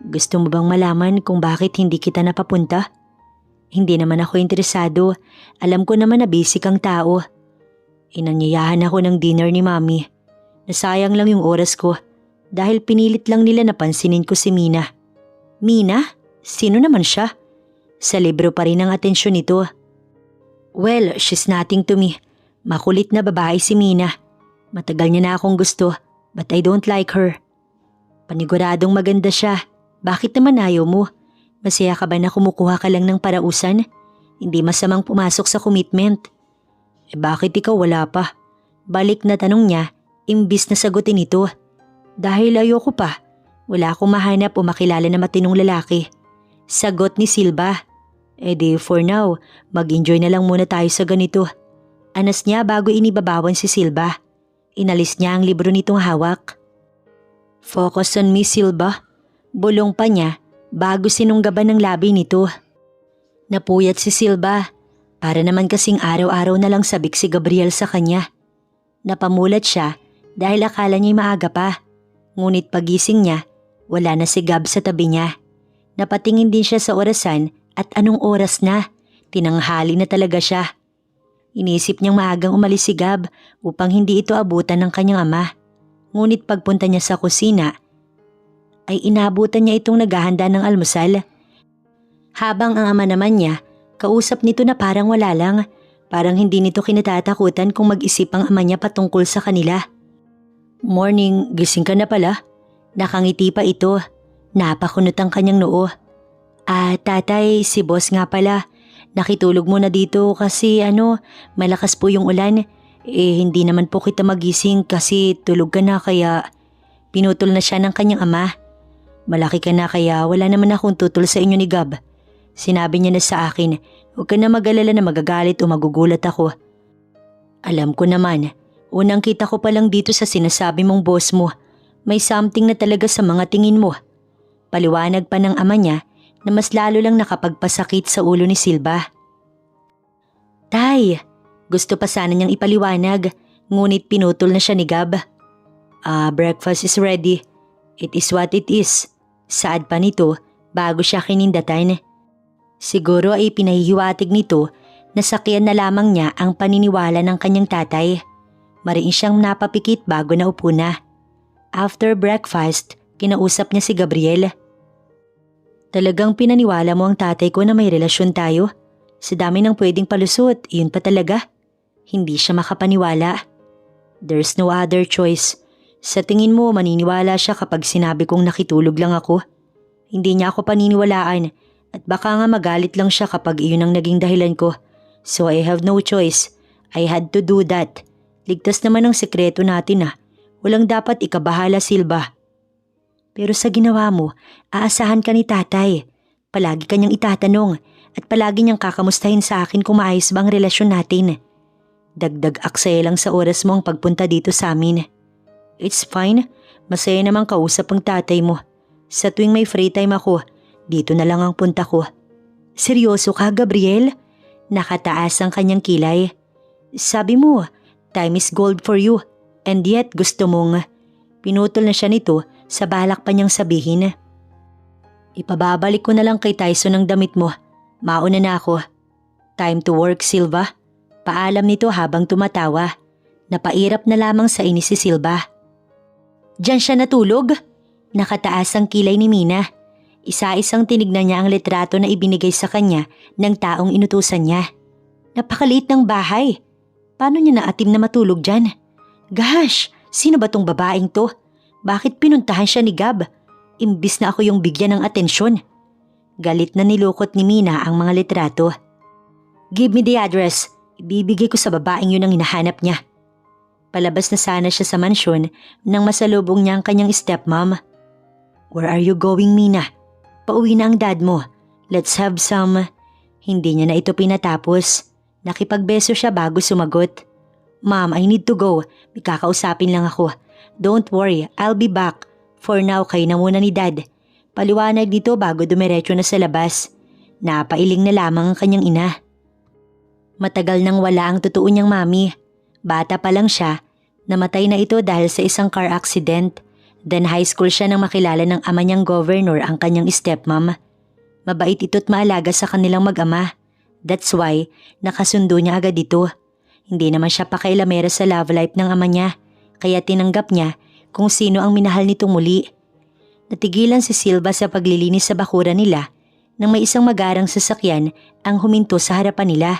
Gusto mo bang malaman kung bakit hindi kita napapunta? Hindi naman ako interesado. Alam ko naman na busy kang tao. Inanyayahan ako ng dinner ni Mami. Nasayang lang yung oras ko dahil pinilit lang nila napansinin ko si Mina. Mina? Sino naman siya? Sa libro pa rin ang atensyon nito. Well, she's nothing to me. Makulit na babae si Mina. Matagal niya na akong gusto, but I don't like her. Paniguradong maganda siya. Bakit naman ayaw mo? Masaya ka ba na kumukuha ka lang ng parausan? Hindi masamang pumasok sa commitment. Bakit ikaw wala pa? Balik na tanong niya, imbis na sagutin ito. Dahil ayoko pa. Wala akong mahanap o makilala na matinong lalaki. Sagot ni Silva. Di for now, mag-enjoy na lang muna tayo sa ganito. Anas niya bago inibabawan si Silva. Inalis niya ang libro nitong hawak. Focus on me, Silva. Bulong pa niya bago sinunggaban ng labi nito. Napuyat si Silva. Para naman kasing araw-araw na lang sabik si Gabriel sa kanya. Napamulat siya dahil akala niya'y maaga pa. Ngunit pagising niya, wala na si Gab sa tabi niya. Napatingin din siya sa orasan at anong oras na. Tinanghali na talaga siya. Inisip niyang maagang umalis si Gab upang hindi ito abutan ng kanyang ama. Ngunit pagpunta niya sa kusina, ay inabutan niya itong naghahanda ng almusal. Habang ang ama naman niya, kausap nito na parang wala lang. Parang hindi nito kinatatakutan kung mag-isip ang ama niya patungkol sa kanila. Morning, gising ka na pala. Nakangiti pa ito. Napakunot ang kanyang noo. Tatay, si boss nga pala. Nakitulog muna dito kasi malakas po yung ulan. Hindi naman po kita magising kasi tulog ka na kaya pinutol na siya ng kanyang ama. Malaki ka na kaya wala naman akong tutol sa inyo ni Gab. Sinabi niya na sa akin, huwag ka na mag-alala na magagalit o magugulat ako. Alam ko naman, unang kita ko pa lang dito sa sinasabi mong boss mo, may something na talaga sa mga tingin mo. Paliwanag pa ng ama niya na mas lalo lang nakapagpasakit sa ulo ni Silva. Tay, gusto pa sana niyang ipaliwanag, ngunit pinutol na siya ni Gab. Breakfast is ready. It is what it is. Saad pa nito bago siya kinindatan. Siguro ay pinahihiwatig nito na sakyan na lamang niya ang paniniwala ng kanyang tatay. Mariin siyang napapikit bago naupo na. After breakfast, kinausap niya si Gabriel. Talagang pinaniwala mo ang tatay ko na may relasyon tayo? Sa dami ng pwedeng palusot, yun pa talaga? Hindi siya makapaniwala. There's no other choice. Sa tingin mo maniniwala siya kapag sinabi kong nakitulog lang ako? Hindi niya ako paniniwalaan at baka nga magalit lang siya kapag iyon ang naging dahilan ko. So I have no choice. I had to do that. Ligtas naman ang sekreto natin. Walang dapat ikabahala, Silva. Pero sa ginawa mo, aasahan ka ni tatay. Palagi kanyang itatanong at palagi niyang kakamustahin sa akin kung maayos ba ang relasyon natin. Dagdag aksaya lang sa oras mo ang pagpunta dito sa amin. It's fine. Masaya namang kausap ang tatay mo. Sa tuwing may free time ako, dito na lang ang punta ko. Seryoso ka, Gabriel? Nakataas ang kanyang kilay. Sabi mo, time is gold for you. And yet gusto mong... Pinutol na siya nito sa balak pa niyang sabihin. Ipababalik ko na lang kay Tyson ang damit mo. Mauna na ako. Time to work, Silva. Paalam nito habang tumatawa. Napairap na lamang sa inis si Silva. Diyan siya natulog? Nakataas ang kilay ni Mina. Isa-isang tinignan niya ang litrato na ibinigay sa kanya ng taong inutusan niya. Napakaliit ng bahay. Paano niya naatim na matulog dyan? Gosh, sino ba tong babaeng to? Bakit pinuntahan siya ni Gab? Imbis na ako yung bigyan ng atensyon. Galit na nilukot ni Mina ang mga litrato. Give me the address. Ibibigay ko sa babaeng yun ang hinahanap niya. Palabas na sana siya sa mansyon nang masalubong niya ang kanyang stepmom. Where are you going, Mina? Pauwi na ang dad mo. Let's have some... Hindi niya na ito pinatapos. Nakipagbeso siya bago sumagot. Mom, I need to go. May kakausapin lang ako. Don't worry, I'll be back. For now, kayo na muna ni dad. Paliwanag dito bago dumiretso na sa labas. Napailing na lamang ang kanyang ina. Matagal nang wala ang totoo niyang mami. Bata pa lang siya. Namatay na ito dahil sa isang car accident. Then high school siya nang makilala ng ama niyang governor ang kanyang stepmom. Mabait ito't maalaga sa kanilang mag-ama. That's why nakasundo niya agad ito. Hindi naman siya pakailamera sa love life ng ama niya. Kaya tinanggap niya kung sino ang minahal nitong muli. Natigilan si Silva sa paglilinis sa bakuran nila nang may isang magarang sasakyan ang huminto sa harapan nila.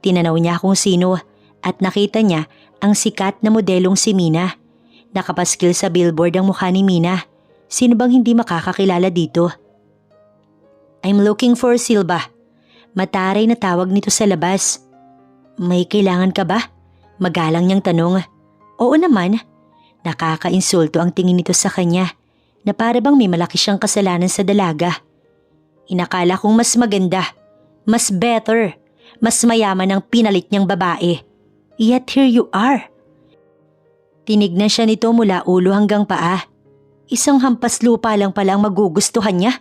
Tinanaw niya kung sino at nakita niya ang sikat na modelong si Mina. Nakapaskil sa billboard ang mukha ni Mina. Sino bang hindi makakakilala dito? I'm looking for Silva. Mataray na tawag nito sa labas. May kailangan ka ba? Magalang niyang tanong. Oo naman. Nakakainsulto ang tingin nito sa kanya na para bang may malaki siyang kasalanan sa dalaga. Inakala kong mas maganda, mas better, mas mayaman ang pinalit niyang babae. Yet here you are. Tinignan siya nito mula ulo hanggang paa. Isang hampas lupa lang pala ang magugustuhan niya.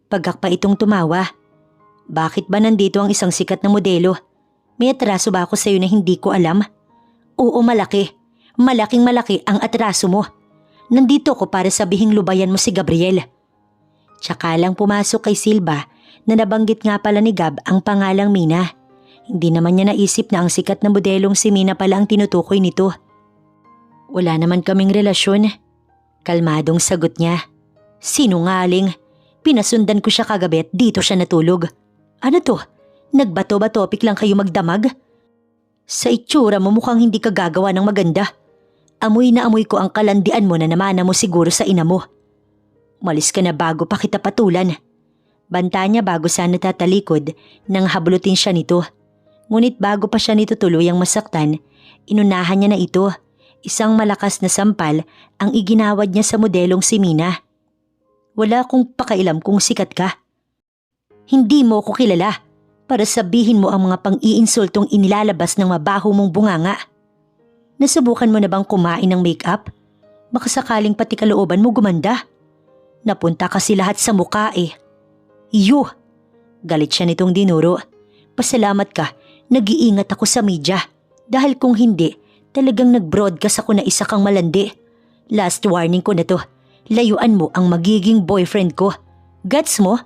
Pagkakpa itong tumawa. Bakit ba nandito ang isang sikat na modelo? May atraso ba ako sa'yo na hindi ko alam? Oo, malaki. Malaking malaki ang atraso mo. Nandito ko para sabihing lubayan mo si Gabriel. Tsaka lang pumasok kay Silva na nabanggit nga pala ni Gab ang pangalang Mina. Hindi naman niya naisip na ang sikat na modelong si Mina pala ang tinutukoy nito. Wala naman kaming relasyon. Kalmadong sagot niya. Sinungaling. Pinasundan ko siya kagabi at dito siya natulog. Ano to? Nagbato-batopik lang kayo magdamag? Sa itsura mo mukhang hindi ka gagawa ng maganda. Amoy na amoy ko ang kalandian mo na namana mo siguro sa ina mo. Malis ka na bago pa kita patulan. Banta niya bago sana tatalikod nang hablutin siya nito. Ngunit bago pa siya nito tuluyang masaktan, inunahan niya na ito. Isang malakas na sampal ang iginawad niya sa modelong si Mina. Wala akong pakailam kung sikat ka. Hindi mo ko kilala para sabihin mo ang mga pang-iinsultong inilalabas ng mabaho mong bunganga. Nasubukan mo na bang kumain ng make-up? Baka sakaling pati kalooban mo gumanda. Napunta kasi lahat sa muka eh. Iyo! Galit siya nitong dinuro. Pasalamat ka, nag-iingat ako sa media. Dahil kung hindi, talagang nag-broadcast ako na isa kang malandi. Last warning ko na to. Layuan mo ang magiging boyfriend ko. Gets mo?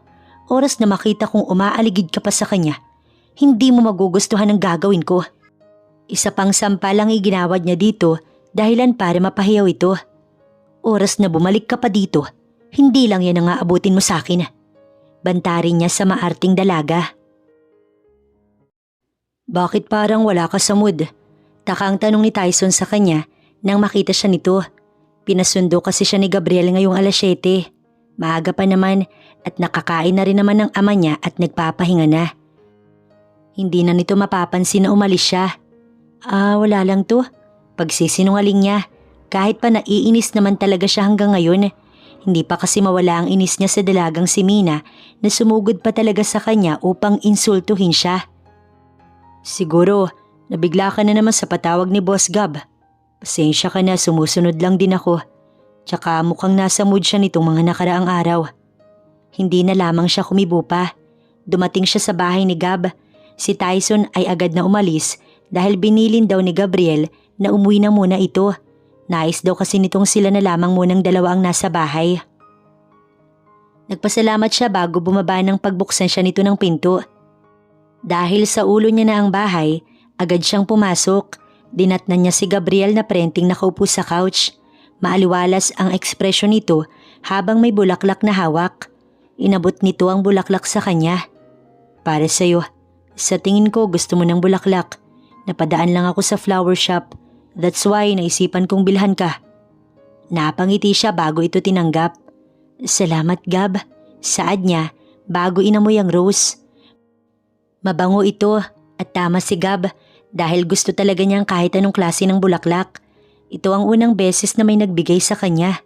Oras na makita kong umaaligid ka pa sa kanya, hindi mo magugustuhan ang gagawin ko. Isa pang sampal ang iginawad niya dito dahilan para mapahiyaw ito. Oras na bumalik ka pa dito, hindi lang yan ang aabutin mo sa akin. Bantarin niya sa maarting dalaga. Bakit parang wala ka sa mood? Taka ang tanong ni Tyson sa kanya nang makita siya nito. Pinasundo kasi siya ni Gabriel ngayong alas 7. Maaga pa naman at nakakain na rin naman ng ama niya at nagpapahinga na. Hindi na nito mapapansin na umalis siya. Wala lang to. Pagsisinungaling niya. Kahit pa naiinis naman talaga siya hanggang ngayon. Hindi pa kasi mawala ang inis niya sa dalagang si Mina na sumugod pa talaga sa kanya upang insultuhin siya. Siguro, nabigla ka na naman sa patawag ni Boss Gab. Pasensya ka na, sumusunod lang din ako. Tsaka mukhang nasa mood siya nitong mga nakaraang araw. Hindi na lamang siya kumibo pa. Dumating siya sa bahay ni Gab. Si Tyson ay agad na umalis dahil binilin daw ni Gabriel na umuwi na muna ito. Nais daw kasi nitong sila na lamang munang dalawa ang nasa bahay. Nagpasalamat siya bago bumaba ng pagbuksan siya nito ng pinto. Dahil sa ulo niya na ang bahay, agad siyang pumasok. Dinatnan niya si Gabriel na prenting nakaupo sa couch. Maaliwalas ang ekspresyon nito habang may bulaklak na hawak. Inabot nito ang bulaklak sa kanya. Para sa'yo. Sa tingin ko gusto mo ng bulaklak. Napadaan lang ako sa flower shop. That's why naisipan kong bilhan ka. Napangiti siya bago ito tinanggap. Salamat Gab. Saad niya bago inamoy ang rose. Mabango ito at tama si Gab dahil gusto talaga niyang kahit anong klase ng bulaklak. Ito ang unang beses na may nagbigay sa kanya.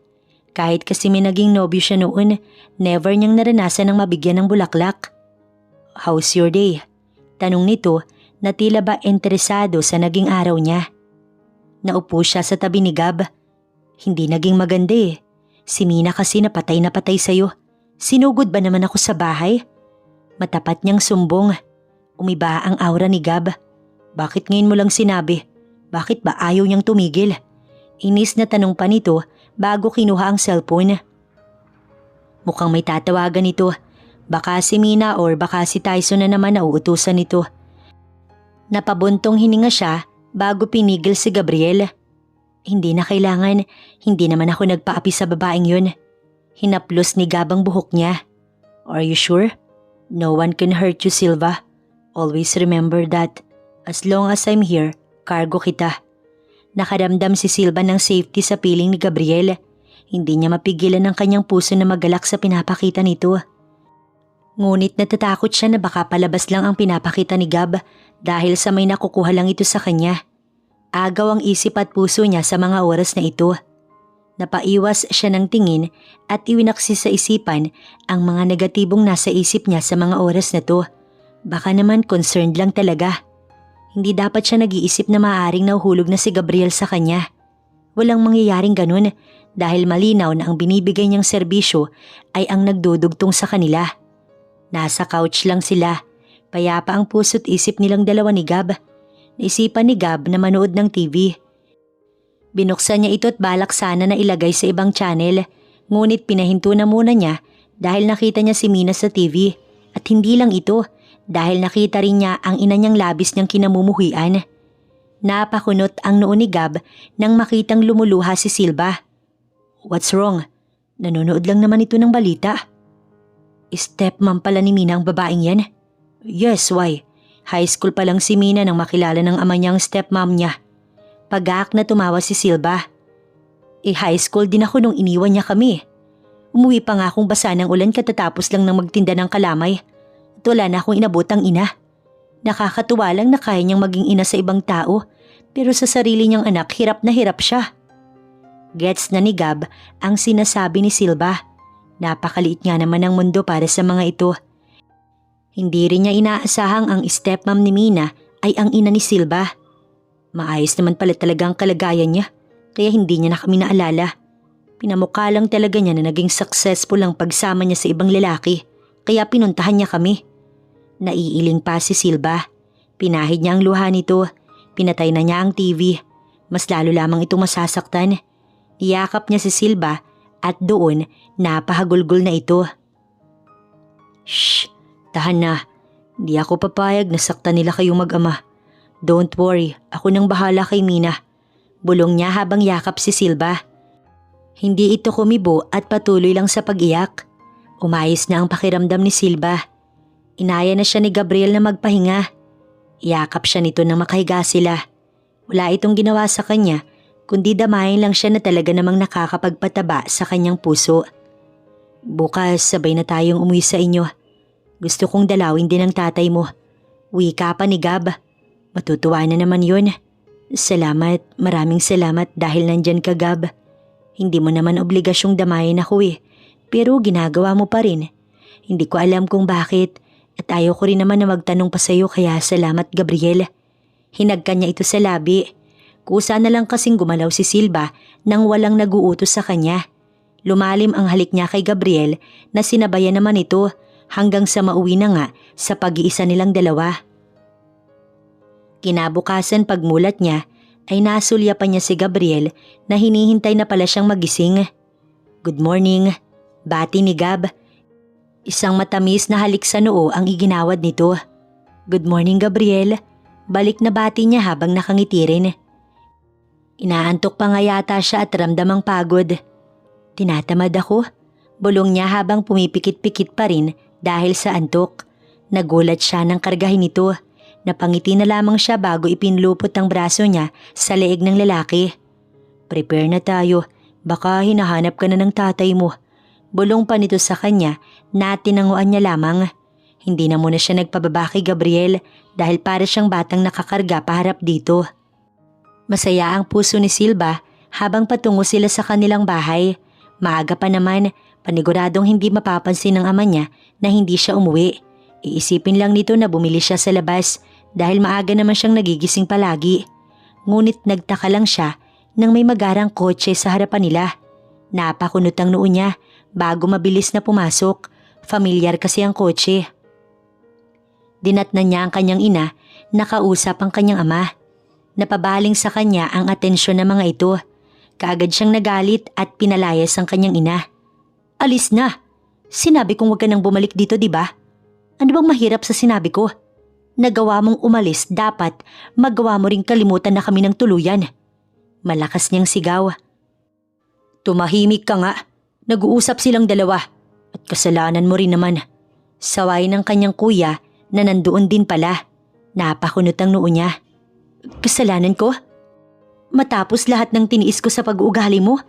Kahit kasi may naging nobyo siya noon, never niyang naranasan ng mabigyan ng bulaklak. How's your day? Tanong nito na tila ba interesado sa naging araw niya. Naupo siya sa tabi ni Gab. Hindi naging maganda eh. Si Mina kasi na patay sa'yo. Sinugod ba naman ako sa bahay? Matapat niyang sumbong. Umiba ang aura ni Gab. Bakit ngayon mo lang sinabi? Bakit ba ayaw niyang tumigil? Inis na tanong pa nito bago kinuha ang cellphone. Mukhang may tatawagan ito. Baka si Mina or baka si Tyson na naman na uutusan nito. Napabuntong hininga siya bago pinigil si Gabriel. Hindi na kailangan, hindi naman ako nagpaapi sa babaeng yun. Hinaplos ni Gab ang buhok niya. Are you sure? No one can hurt you, Silva. Always remember that. As long as I'm here, cargo kita. Nakaramdam si Silva ng safety sa piling ni Gabriel. Hindi niya mapigilan ang kanyang puso na magalak sa pinapakita nito. Ngunit natatakot siya na baka palabas lang ang pinapakita ni Gab dahil sa may nakukuha lang ito sa kanya. Agaw ang isip at puso niya sa mga oras na ito. Napaiwas siya ng tingin at iwinaksi sa isipan ang mga negatibong nasa isip niya sa mga oras na to. Baka naman concerned lang talaga. Hindi dapat siya nag-iisip na maaaring nahuhulog na si Gabriel sa kanya. Walang mangyayaring ganun dahil malinaw na ang binibigay niyang serbisyo ay ang nagdudugtong sa kanila. Nasa couch lang sila. Payapa ang puso't isip nilang dalawa ni Gab. Naisipan ni Gab na manood ng TV. Binuksan niya ito at balak sana na ilagay sa ibang channel. Ngunit pinahinto na muna niya dahil nakita niya si Mina sa TV. At hindi lang ito dahil nakita rin niya ang ina niyang labis niyang kinamumuhian. Napakunot ang noo ni Gab nang makitang lumuluha si Silva. What's wrong? Nanonood lang naman ito ng balita. Stepmom pala ni Mina ang babaeng yan? Yes, why? High school pa lang si Mina nang makilala ng ama niyang stepmom niya. Pag-aak na tumawa si Silva. High school din ako nung iniwan niya kami. Umuwi pa nga akong basa ng ulan katatapos lang ng magtinda ng kalamay. At wala na akong inabotang ina. Nakakatuwa lang na kaya niyang maging ina sa ibang tao, pero sa sarili niyang anak hirap na hirap siya. Gets na ni Gab ang sinasabi ni Silva. Napakaliit nga naman ang mundo para sa mga ito. Hindi rin niya inaasahang ang stepmom ni Mina ay ang ina ni Silva. Maayos naman pala talaga ang kalagayan niya, kaya hindi niya na kami naalala. Pinamukha lang talaga niya na naging successful ang pagsama niya sa ibang lalaki, kaya pinuntahan niya kami. Naiiling pa si Silva. Pinahid niya ang luha nito, pinatay na niya ang TV. Mas lalo lamang itong masasaktan. Iyakap niya si Silva at doon napahagulgol na ito. Shh! Tahan na. Di ako papayag na saktan nila kayong mag-ama. Don't worry, ako nang bahala kay Mina. Bulong niya habang yakap si Silva. Hindi ito kumibo at patuloy lang sa pag-iyak. Umayos na ang pakiramdam ni Silva. Inaya na siya ni Gabriel na magpahinga. Yakap siya nito nang makahiga sila. Wala itong ginawa sa kanya, kundi damahin lang siya na talaga namang nakakapagpataba sa kanyang puso. Bukas sabay na tayong umuwi sa inyo. Gusto kong dalawin din ang tatay mo. Wika pa ni Gab. Matutuwa na naman yun. Salamat, maraming salamat dahil nandyan ka, Gab. Hindi mo naman obligasyong damayin ako pero ginagawa mo pa rin. Hindi ko alam kung bakit at ayaw ko rin naman na magtanong pa sa'yo kaya salamat, Gabriel. Hinagka niya ito sa labi. Kusa na lang kasing gumalaw si Silva nang walang naguutos sa kanya. Lumalim ang halik niya kay Gabriel na sinabayan naman ito hanggang sa mauwi na nga sa pag-iisa nilang dalawa. Kinabukasan pagmulat niya ay nasulyapan niya si Gabriel na hinihintay na pala siyang magising. Good morning, bati ni Gab. Isang matamis na halik sa noo ang iginawad nito. Good morning, Gabriel. Balik na bati niya habang nakangiti rin. Inaantok pa nga yata siya at ramdamang pagod. Tinatamad ako, bulong niya habang pumipikit-pikit pa rin dahil sa antok. Nagulat siya nang kargahin ito. Napangiti na lamang siya bago ipinlupot ang braso niya sa leeg ng lalaki. Prepare na tayo, baka hinahanap ka na ng tatay mo. Bulong pa nito sa kanya na tinanguan niya lamang. Hindi na muna siya nagpababa kay Gabriel dahil para siyang batang nakakarga paharap dito. Masaya ang puso ni Silva habang patungo sila sa kanilang bahay. Maaga pa naman, paniguradong hindi mapapansin ng ama niya na hindi siya umuwi. Iisipin lang nito na bumili siya sa labas dahil maaga naman siyang nagigising palagi. Ngunit nagtaka lang siya nang may magarang kotse sa harapan nila. Napakunot ang noo niya bago mabilis na pumasok. Familiar kasi ang kotse. Dinatnan niya ang kanyang ina, nakausap ang kanyang ama. Napabaling sa kanya ang atensyon ng mga ito. Kaagad siyang nagalit at pinalayas ang kanyang ina. Alis na! Sinabi kong huwag ka nang bumalik dito, di ba? Ano bang mahirap sa sinabi ko? Nagawa mong umalis, dapat magawa mo ring kalimutan na kami ng tuluyan. Malakas niyang sigaw. Tumahimik ka nga. Nag-uusap silang dalawa. At kasalanan mo rin naman. Saway ng kanyang kuya na nandoon din pala. Napakunot ang noo niya. Kasalanan ko? Matapos lahat ng tiniis ko sa pag-uugali mo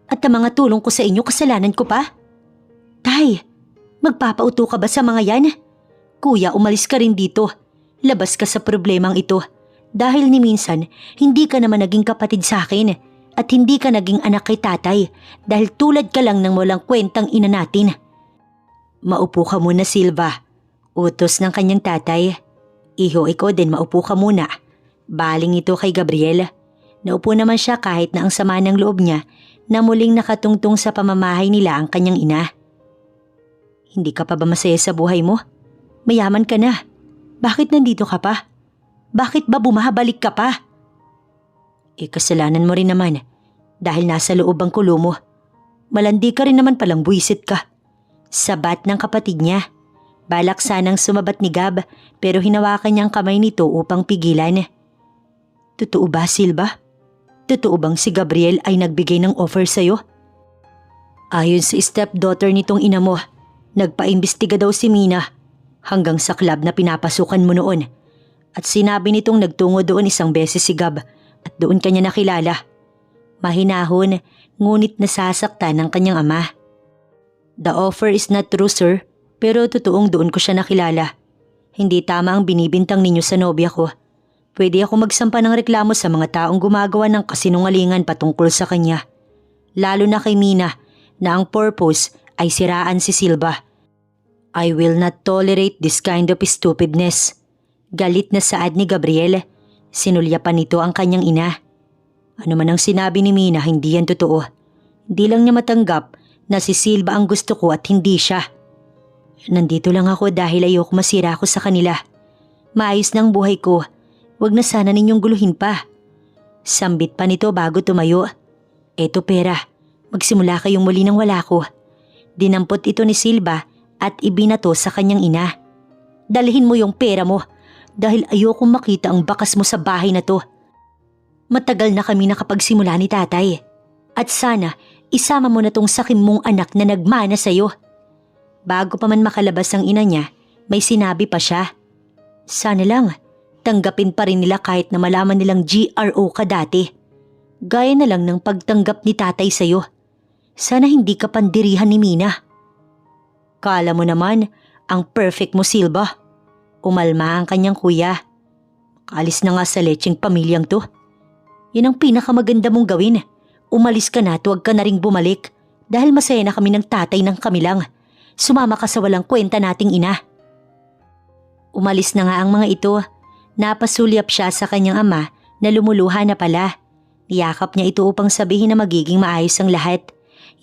at ang mga tulong ko sa inyo, kasalanan ko pa? Tay, magpapauto ka ba sa mga yan? Kuya, umalis ka rin dito. Labas ka sa problemang ito. Dahil ni minsan, hindi ka naman naging kapatid sa akin at hindi ka naging anak kay tatay dahil tulad ka lang ng walang kwentang ina natin. Maupo ka muna, Silva. Utos ng kanyang tatay. Iho, ikaw din maupo ka muna. Baling ito kay Gabriel. Naupo naman siya kahit na ang sama ng loob niya na muling nakatungtong sa pamamahay nila ang kanyang ina. Hindi ka pa ba masaya sa buhay mo? Mayaman ka na. Bakit nandito ka pa? Bakit ba bumabalik ka pa? Kasalanan mo rin naman dahil nasa loob ang kulo mo. Malandi ka rin naman palang buwisit ka. Sabat ng kapatid niya. Balak sanang sumabat ni Gab pero hinawakan niya ang kamay nito upang pigilan. Totoo ba, Silva? Totoo bang si Gabriel ay nagbigay ng offer sa'yo? Ayon sa stepdaughter nitong ina mo, nagpaimbestiga daw si Mina hanggang sa club na pinapasukan mo noon. At sinabi nitong nagtungo doon isang beses si Gab at doon kanya nakilala. Mahinahon, ngunit nasasaktan ng kanyang ama. The offer is not true, sir, pero totoong doon ko siya nakilala. Hindi tama ang binibintang ninyo sa nobya ko. Pwede ako magsampa ng reklamo sa mga taong gumagawa ng kasinungalingan patungkol sa kanya. Lalo na kay Mina na ang purpose ay siraan si Silva. I will not tolerate this kind of stupidness. Galit na saad ni Gabriel. Sinulyapan nito ang kanyang ina. Ano man ang sinabi ni Mina, hindi yan totoo. Hindi lang niya matanggap na si Silva ang gusto ko at hindi siya. Nandito lang ako dahil ayoko masira ako sa kanila. Maayos na ang buhay ko. Huwag na sana ninyong guluhin pa. Sambit pa nito bago tumayo. Eto pera, magsimula kayong muli nang wala ko. Dinampot ito ni Silva at ibinato sa kanyang ina. Dalhin mo yung pera mo dahil ayokong makita ang bakas mo sa bahay na to. Matagal na kami nakapagsimula ni tatay. At sana isama mo na tong sakim mong anak na nagmana sa'yo. Bago pa man makalabas ang ina niya, may sinabi pa siya. Sana lang, Tanggapin pa rin nila kahit na malaman nilang GRO ka dati. Gaya na lang ng pagtanggap ni tatay sa'yo. Sana hindi ka pandirihan ni Mina. Kala mo naman, ang perfect mo, Silva. Umalma ang kanyang kuya. Kaalis na nga sa lecheng pamilyang to. Yan ang pinakamaganda mong gawin. Umalis ka na at huwag ka na ring bumalik dahil masaya na kami ng tatay ng kami lang. Sumama ka sa walang kwenta nating ina. Umalis na nga ang mga ito. Napasulyap siya sa kanyang ama na lumuluha na pala. Niyakap niya ito upang sabihin na magiging maayos ang lahat.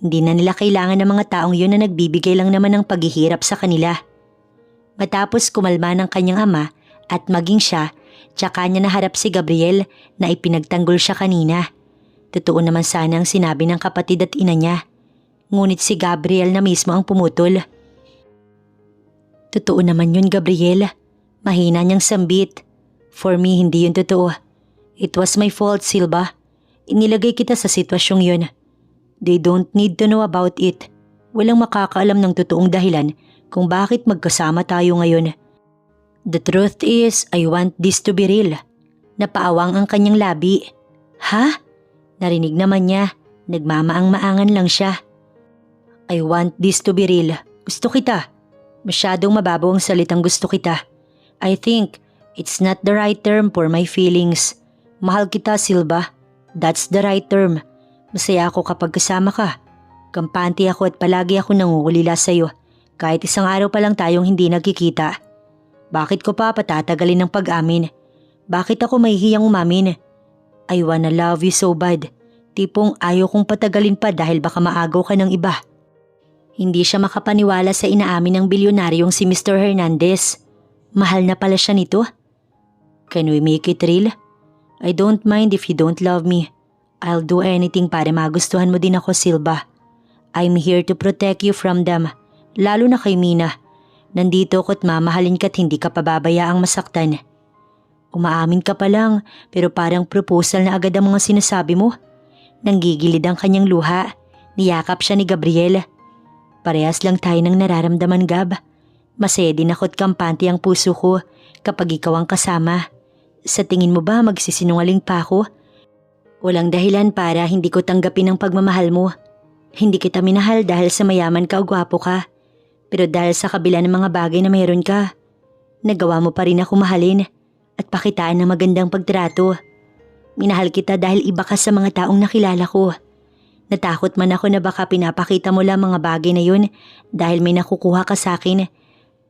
Hindi na nila kailangan ng mga taong yun na nagbibigay lang naman ng paghihirap sa kanila. Matapos kumalma ng kanyang ama at maging siya, tsaka niya naharap si Gabriel na ipinagtanggol siya kanina. Totoo naman sana ang sinabi ng kapatid at ina niya. Ngunit si Gabriel na mismo ang pumutol. Totoo naman yun, Gabriel. Mahina niyang sambit. For me, hindi yun totoo. It was my fault, Silva. Inilagay kita sa sitwasyong yun. They don't need to know about it. Walang makakaalam ng totoong dahilan kung bakit magkasama tayo ngayon. The truth is, I want this to be real. Napaawang ang kanyang labi. Ha? Narinig naman niya. Nagmamaang-maangan lang siya. I want this to be real. Gusto kita. Masyadong mababaw ang salitang gusto kita. I think it's not the right term for my feelings. Mahal kita, Silva. That's the right term. Masaya ako kapag kasama ka. Kampante ako at palagi ako nangungulila sa'yo. Kahit isang araw pa lang tayong hindi nagkikita. Bakit ko pa patatagalin ng pag-amin? Bakit ako mahihiyang umamin? I wanna love you so bad. Tipong ayaw kong patagalin pa dahil baka maagaw ka ng iba. Hindi siya makapaniwala sa inaamin ng bilyonaryong si Mr. Hernandez. Mahal na pala siya nito. Can we make it real? I don't mind if you don't love me. I'll do anything para magustuhan mo din ako, Silva. I'm here to protect you from them. Lalo na kay Mina. Nandito ko't mamahalin ka't hindi ka pababayaang masaktan. Umaamin ka pa lang pero parang proposal na agad ang mga sinasabi mo. Nanggigilid ang kanyang luha. Niyakap siya ni Gabriel. Parehas lang tayo ng nararamdaman, Gab. Masaya din ako't kampante ang puso ko kapag ikaw ang kasama. Sa tingin mo ba magsisinungaling pa ako? Walang dahilan para hindi ko tanggapin ang pagmamahal mo. Hindi kita minahal dahil sa mayaman ka o gwapo ka. Pero dahil sa kabila ng mga bagay na mayroon ka, nagawa mo pa rin ako mahalin at pakitaan ng magandang pagtrato. Minahal kita dahil iba ka sa mga taong nakilala ko. Natakot man ako na baka pinapakita mo lang mga bagay na yun dahil may nakukuha ka sa akin.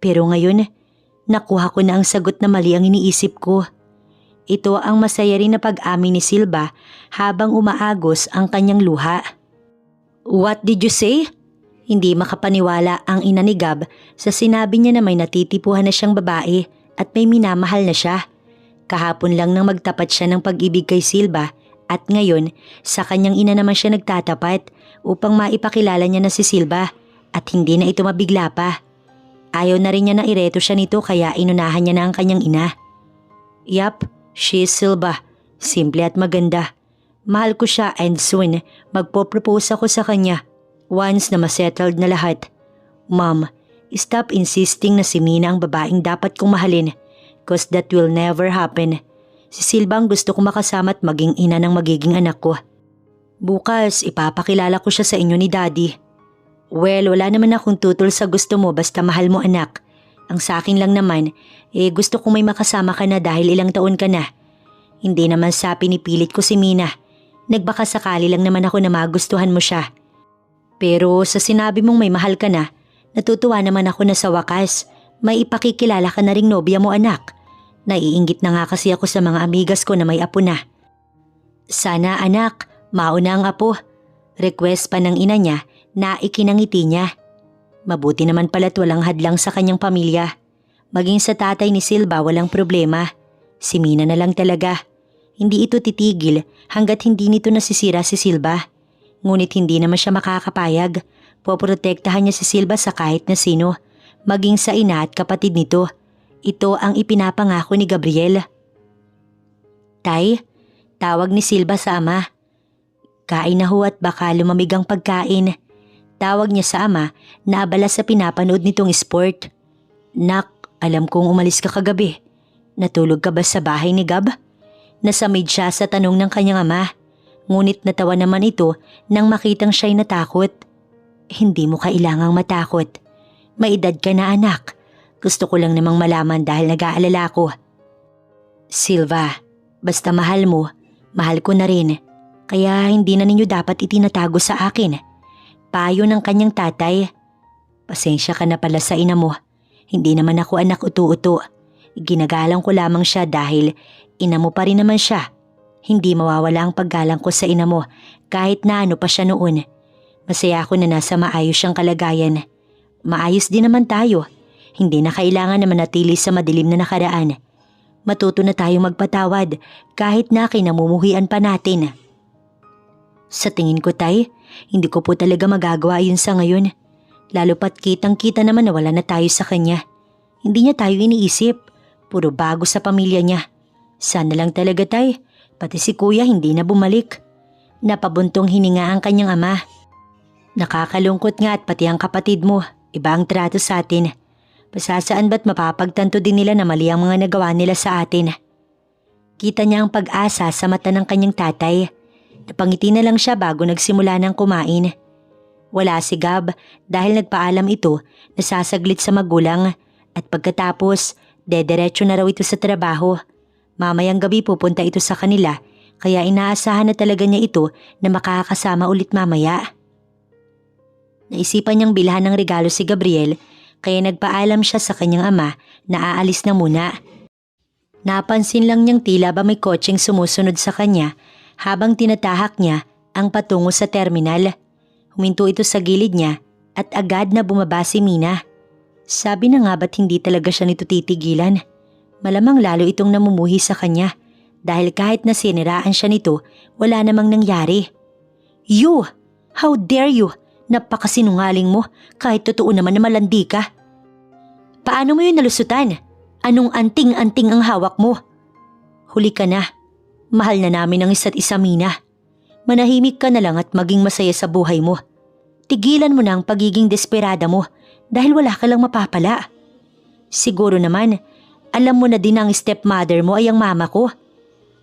Pero ngayon, nakuha ko na ang sagot na mali ang iniisip ko. Ito ang masaya rin na pag-amin ni Silva habang umaagos ang kanyang luha. What did you say? Hindi makapaniwala ang ina ni Gab sa sinabi niya na may natitipuhan na siyang babae at may minamahal na siya. Kahapon lang nang magtapat siya ng pag-ibig kay Silva at ngayon sa kanyang ina naman siya nagtatapat upang maipakilala niya na si Silva at hindi na ito mabigla pa. Ayaw na rin niya na ireto siya nito kaya inunahan niya na ang kanyang ina. Yup, she is Silva. Simple at maganda. Mahal ko siya and soon magpo-propose ako sa kanya once na masettled na lahat. Mom, stop insisting na si Mina ang babaeng dapat kong mahalin cause that will never happen. Si Silva ang gusto kong makasama at maging ina ng magiging anak ko. Bukas ipapakilala ko siya sa inyo ni Daddy. Well, wala naman akong tutol sa gusto mo basta mahal mo anak. Ang sa akin lang naman, gusto kong may makasama ka na dahil ilang taon ka na. Hindi naman sa pinipilit ko si Mina. Nagbaka sakali lang naman ako na magustuhan mo siya. Pero sa sinabi mong may mahal ka na, natutuwa naman ako na sa wakas, may ipakikilala ka na ring nobya mo anak. Naiinggit na nga kasi ako sa mga amigas ko na may apo na. Sana anak, mauna ang apo. Request pa ng ina niya na ikinangiti niya. Mabuti naman pala't walang hadlang sa kanyang pamilya. Maging sa tatay ni Silva walang problema. Si Mina na lang talaga. Hindi ito titigil hanggat hindi nito nasisira si Silva. Ngunit hindi naman siya makakapayag. Poprotektahan niya si Silva sa kahit na sino. Maging sa ina at kapatid nito. Ito ang ipinapangako ni Gabriel. Tay, tawag ni Silva sa ama. Kain na ho at baka lumamig ang pagkain. Tawag niya sa ama na abala sa pinapanood nitong sport. Nak, alam kong umalis ka kagabi. Natulog ka ba sa bahay ni Gab? Nasamid siya sa tanong ng kanyang ama. Ngunit natawa naman ito nang makitang siya'y natakot. Hindi mo kailangang matakot. May edad ka na anak. Gusto ko lang namang malaman dahil nag-aalala ko. Silva, basta mahal mo, mahal ko na rin. Kaya hindi na ninyo dapat itinatago sa akin. Payo ng kanyang tatay. Pasensya ka na pala sa ina mo. Hindi naman ako anak utu-uto. Ginagalang ko lamang siya dahil ina mo pa rin naman siya. Hindi mawawala ang paggalang ko sa ina mo kahit na ano pa siya noon. Masaya ako na nasa maayos siyang kalagayan. Maayos din naman tayo. Hindi na kailangan na manatili sa madilim na nakaraan. Matuto na tayong magpatawad kahit na kinamumuhian pa natin. Sa tingin ko, tay, hindi ko po talaga magagawa yun sa ngayon. Lalo pat kitang-kita naman na wala na tayo sa kanya. Hindi niya tayo iniisip. Puro bago sa pamilya niya. Sana lang talaga, tay. Pati si kuya hindi na bumalik. Napabuntong hininga ang kanyang ama. Nakakalungkot nga at pati ang kapatid mo. Iba ang trato sa atin. Pasasaan ba't mapapagtanto din nila na mali ang mga nagawa nila sa atin? Kita niya ang pag-asa sa mata ng kanyang tatay. Napangiti na lang siya bago nagsimula ng kumain. Wala si Gab dahil nagpaalam ito na sasaglit sa magulang at pagkatapos dederecho na raw ito sa trabaho. Mamayang gabi pupunta ito sa kanila kaya inaasahan na talaga niya ito na makakasama ulit mamaya. Naisipan niyang bilhan ng regalo si Gabriel kaya nagpaalam siya sa kanyang ama na aalis na muna. Napansin lang niyang tila ba may kotseng sumusunod sa kanya habang tinatahak niya ang patungo sa terminal. Huminto ito sa gilid niya at agad na bumaba si Mina. Sabi na nga ba't hindi talaga siya nito titigilan? Malamang lalo itong namumuhi sa kanya dahil kahit na siniraan siya nito, wala namang nangyari. You! How dare you! Napakasinungaling mo kahit totoo naman na malandi ka. Paano mo yun nalusutan? Anong anting-anting ang hawak mo? Huli ka na. Mahal na namin ang isa't isa, Mina. Manahimik ka na lang at maging masaya sa buhay mo. Tigilan mo na ang pagiging desperada mo dahil wala ka lang mapapala. Siguro naman, alam mo na din ang stepmother mo ay ang mama ko.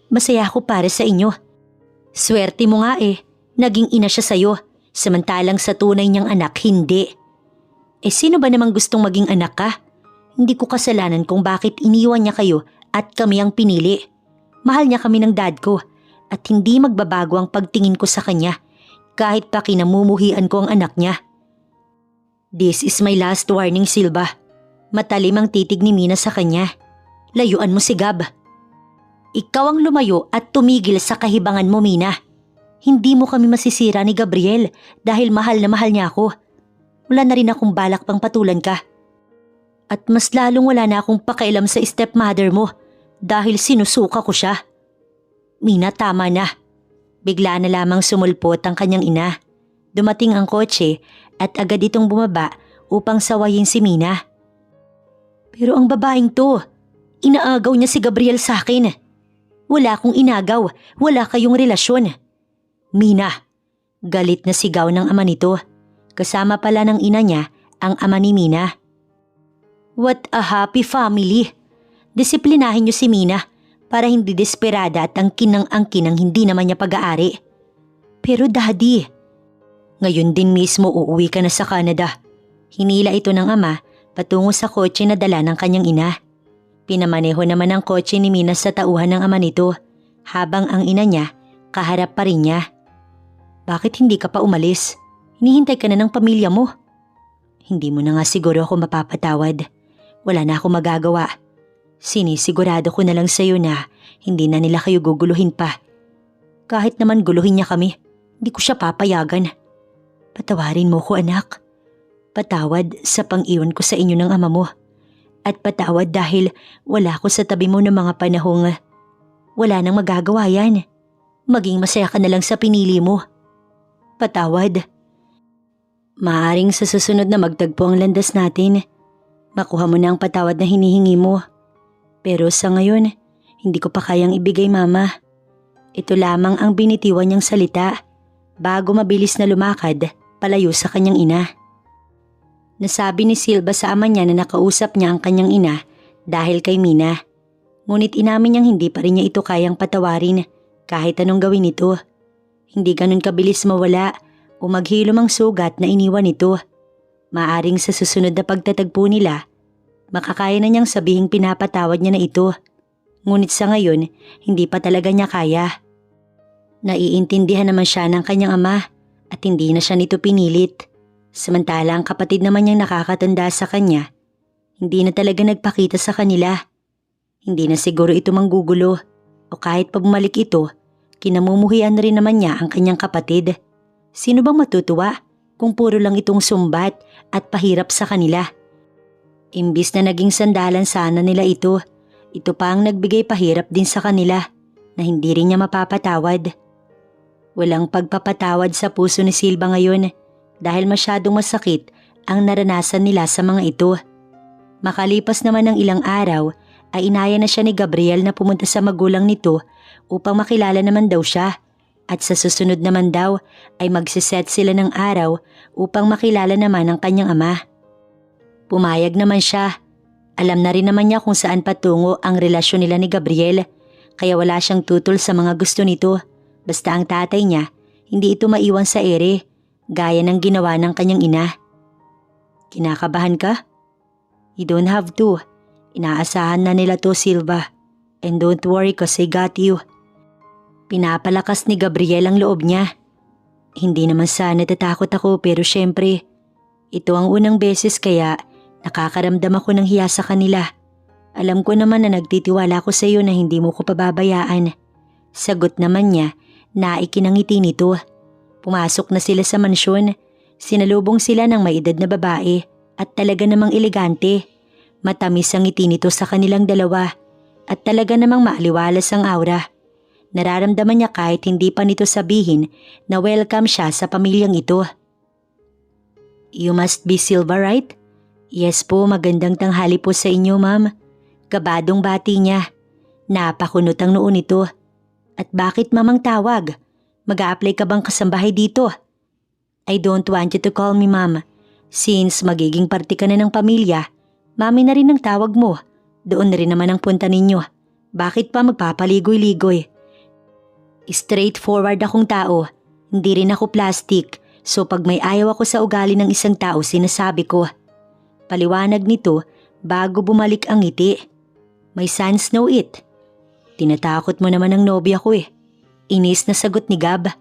Masaya ako para sa inyo. Swerte mo nga naging ina siya sa'yo, samantalang sa tunay niyang anak hindi. Sino ba namang gustong maging anak ka? Hindi ko kasalanan kung bakit iniwan niya kayo at kami ang pinili. Mahal niya kami ng dad ko at hindi magbabago ang pagtingin ko sa kanya kahit pa kinamumuhian ko ang anak niya. This is my last warning, Silva. Matalim ang titig ni Mina sa kanya. Layuan mo si Gab. Ikaw ang lumayo at tumigil sa kahibangan mo, Mina. Hindi mo kami masisira ni Gabriel dahil mahal na mahal niya ako. Wala na rin akong balak pang patulan ka. At mas lalong wala na akong pakialam sa stepmother mo dahil sinusuka ko siya. Mina, tama na. Bigla na lamang sumulpot ang kanyang ina. Dumating ang kotse at agad itong bumaba upang sawayin si Mina. Pero ang babaeng to, inaagaw niya si Gabriel sa akin. Wala akong inagaw, wala kayong relasyon. Mina, galit na sigaw ng ama nito. Kasama pala ng ina niya ang ama ni Mina. What a happy family. Disiplinahin niyo si Mina para hindi desperada at angkin ng hindi naman niya pag-aari. Pero daddy, ngayon din mismo uuwi ka na sa Canada. Hinila ito ng ama patungo sa kotse na dala ng kanyang ina. Pinamaneho naman ang kotse ni Mina sa tauhan ng ama nito habang ang ina niya kaharap pa rin niya. Bakit hindi ka pa umalis? Hinihintay ka na ng pamilya mo. Hindi mo na nga siguro ako mapapatawad. Wala na ako magagawa. Sinisigurado ko na lang sa'yo na hindi na nila kayo guguluhin pa. Kahit naman guluhin niya kami, hindi ko siya papayagan. Patawarin mo ko, anak. Patawad sa pang-iwan ko sa inyo ng ama mo. At patawad dahil wala ko sa tabi mo ng mga panahong wala nang magagawa yan. Maging masaya ka na lang sa pinili mo. Patawad. Maaring sa susunod na magtagpo ang landas natin. Makuha mo na ang patawad na hinihingi mo. Pero sa ngayon, hindi ko pa kayang ibigay, Mama. Ito lamang ang binitiwan niyang salita bago mabilis na lumakad palayo sa kanyang ina. Nasabi ni Silva sa ama niya na nakausap niya ang kanyang ina dahil kay Mina. Ngunit inamin niyang hindi pa rin niya ito kayang patawarin kahit anong gawin nito. Hindi ganun kabilis mawala o maghilom ang sugat na iniwan nito. Maaring sa susunod na pagtatagpo nila, makakaya na niyang sabihing pinapatawad niya na ito. Ngunit sa ngayon, hindi pa talaga niya kaya. Naiintindihan naman siya ng kanyang ama at hindi na siya nito pinilit. Samantala ang kapatid naman niyang nakakatanda sa kanya, hindi na talaga nagpakita sa kanila. Hindi na siguro ito manggugulo o kahit pa bumalik ito, kinamumuhian na rin naman niya ang kanyang kapatid. Sino bang matutuwa kung puro lang itong sumbat at pahirap sa kanila? Imbis na naging sandalan sana nila ito pa ang nagbigay pahirap din sa kanila na hindi rin niya mapapatawad. Walang pagpapatawad sa puso ni Silva ngayon dahil masyadong masakit ang naranasan nila sa mga ito. Makalipas naman ng ilang araw ay inaya na siya ni Gabriel na pumunta sa magulang nito upang makilala naman daw siya at sa susunod naman daw ay magsiset sila ng araw upang makilala naman ang kanyang ama. Pumayag naman siya. Alam na rin naman niya kung saan patungo ang relasyon nila ni Gabriel kaya wala siyang tutol sa mga gusto nito basta ang tatay niya hindi ito maiwan sa ere gaya ng ginawa ng kanyang ina. Kinakabahan ka? You don't have to. Inaasahan na nila to, Silva. And don't worry cause I got you. Pinapalakas ni Gabriel ang loob niya. Hindi naman sana natatakot ako pero syempre, ito ang unang beses kaya nakakaramdam ako ng hiya sa kanila. Alam ko naman na nagtitiwala ko sa iyo na hindi mo ko pababayaan. Sagot naman niya na ikinangiti nito. Pumasok na sila sa mansyon. Sinalubong sila ng may edad na babae at talaga namang elegante. Matamis ang ngiti nito sa kanilang dalawa at talaga namang maaliwalas ang aura. Nararamdaman niya kahit hindi pa nito sabihin na welcome siya sa pamilyang ito. You must be Silva, right? Yes po, magandang tanghali po sa inyo, ma'am. Kabadong bati niya. Napakunot ang noo nito. At bakit mamang tawag? Mag-a-apply ka bang kasambahay dito? I don't want you to call me ma'am. Since magiging parte ka na ng pamilya, mami na rin ang tawag mo. Doon na rin naman ang punta ninyo. Bakit pa magpapaligoy-ligoy? Straightforward akong tao. Hindi rin ako plastic. So pag may ayaw ako sa ugali ng isang tao, sinasabi ko. Paliwanag nito bago bumalik ang ngiti. My sons know it. Tinatakot mo naman ang nobya ko eh. Inis na sagot ni Gab.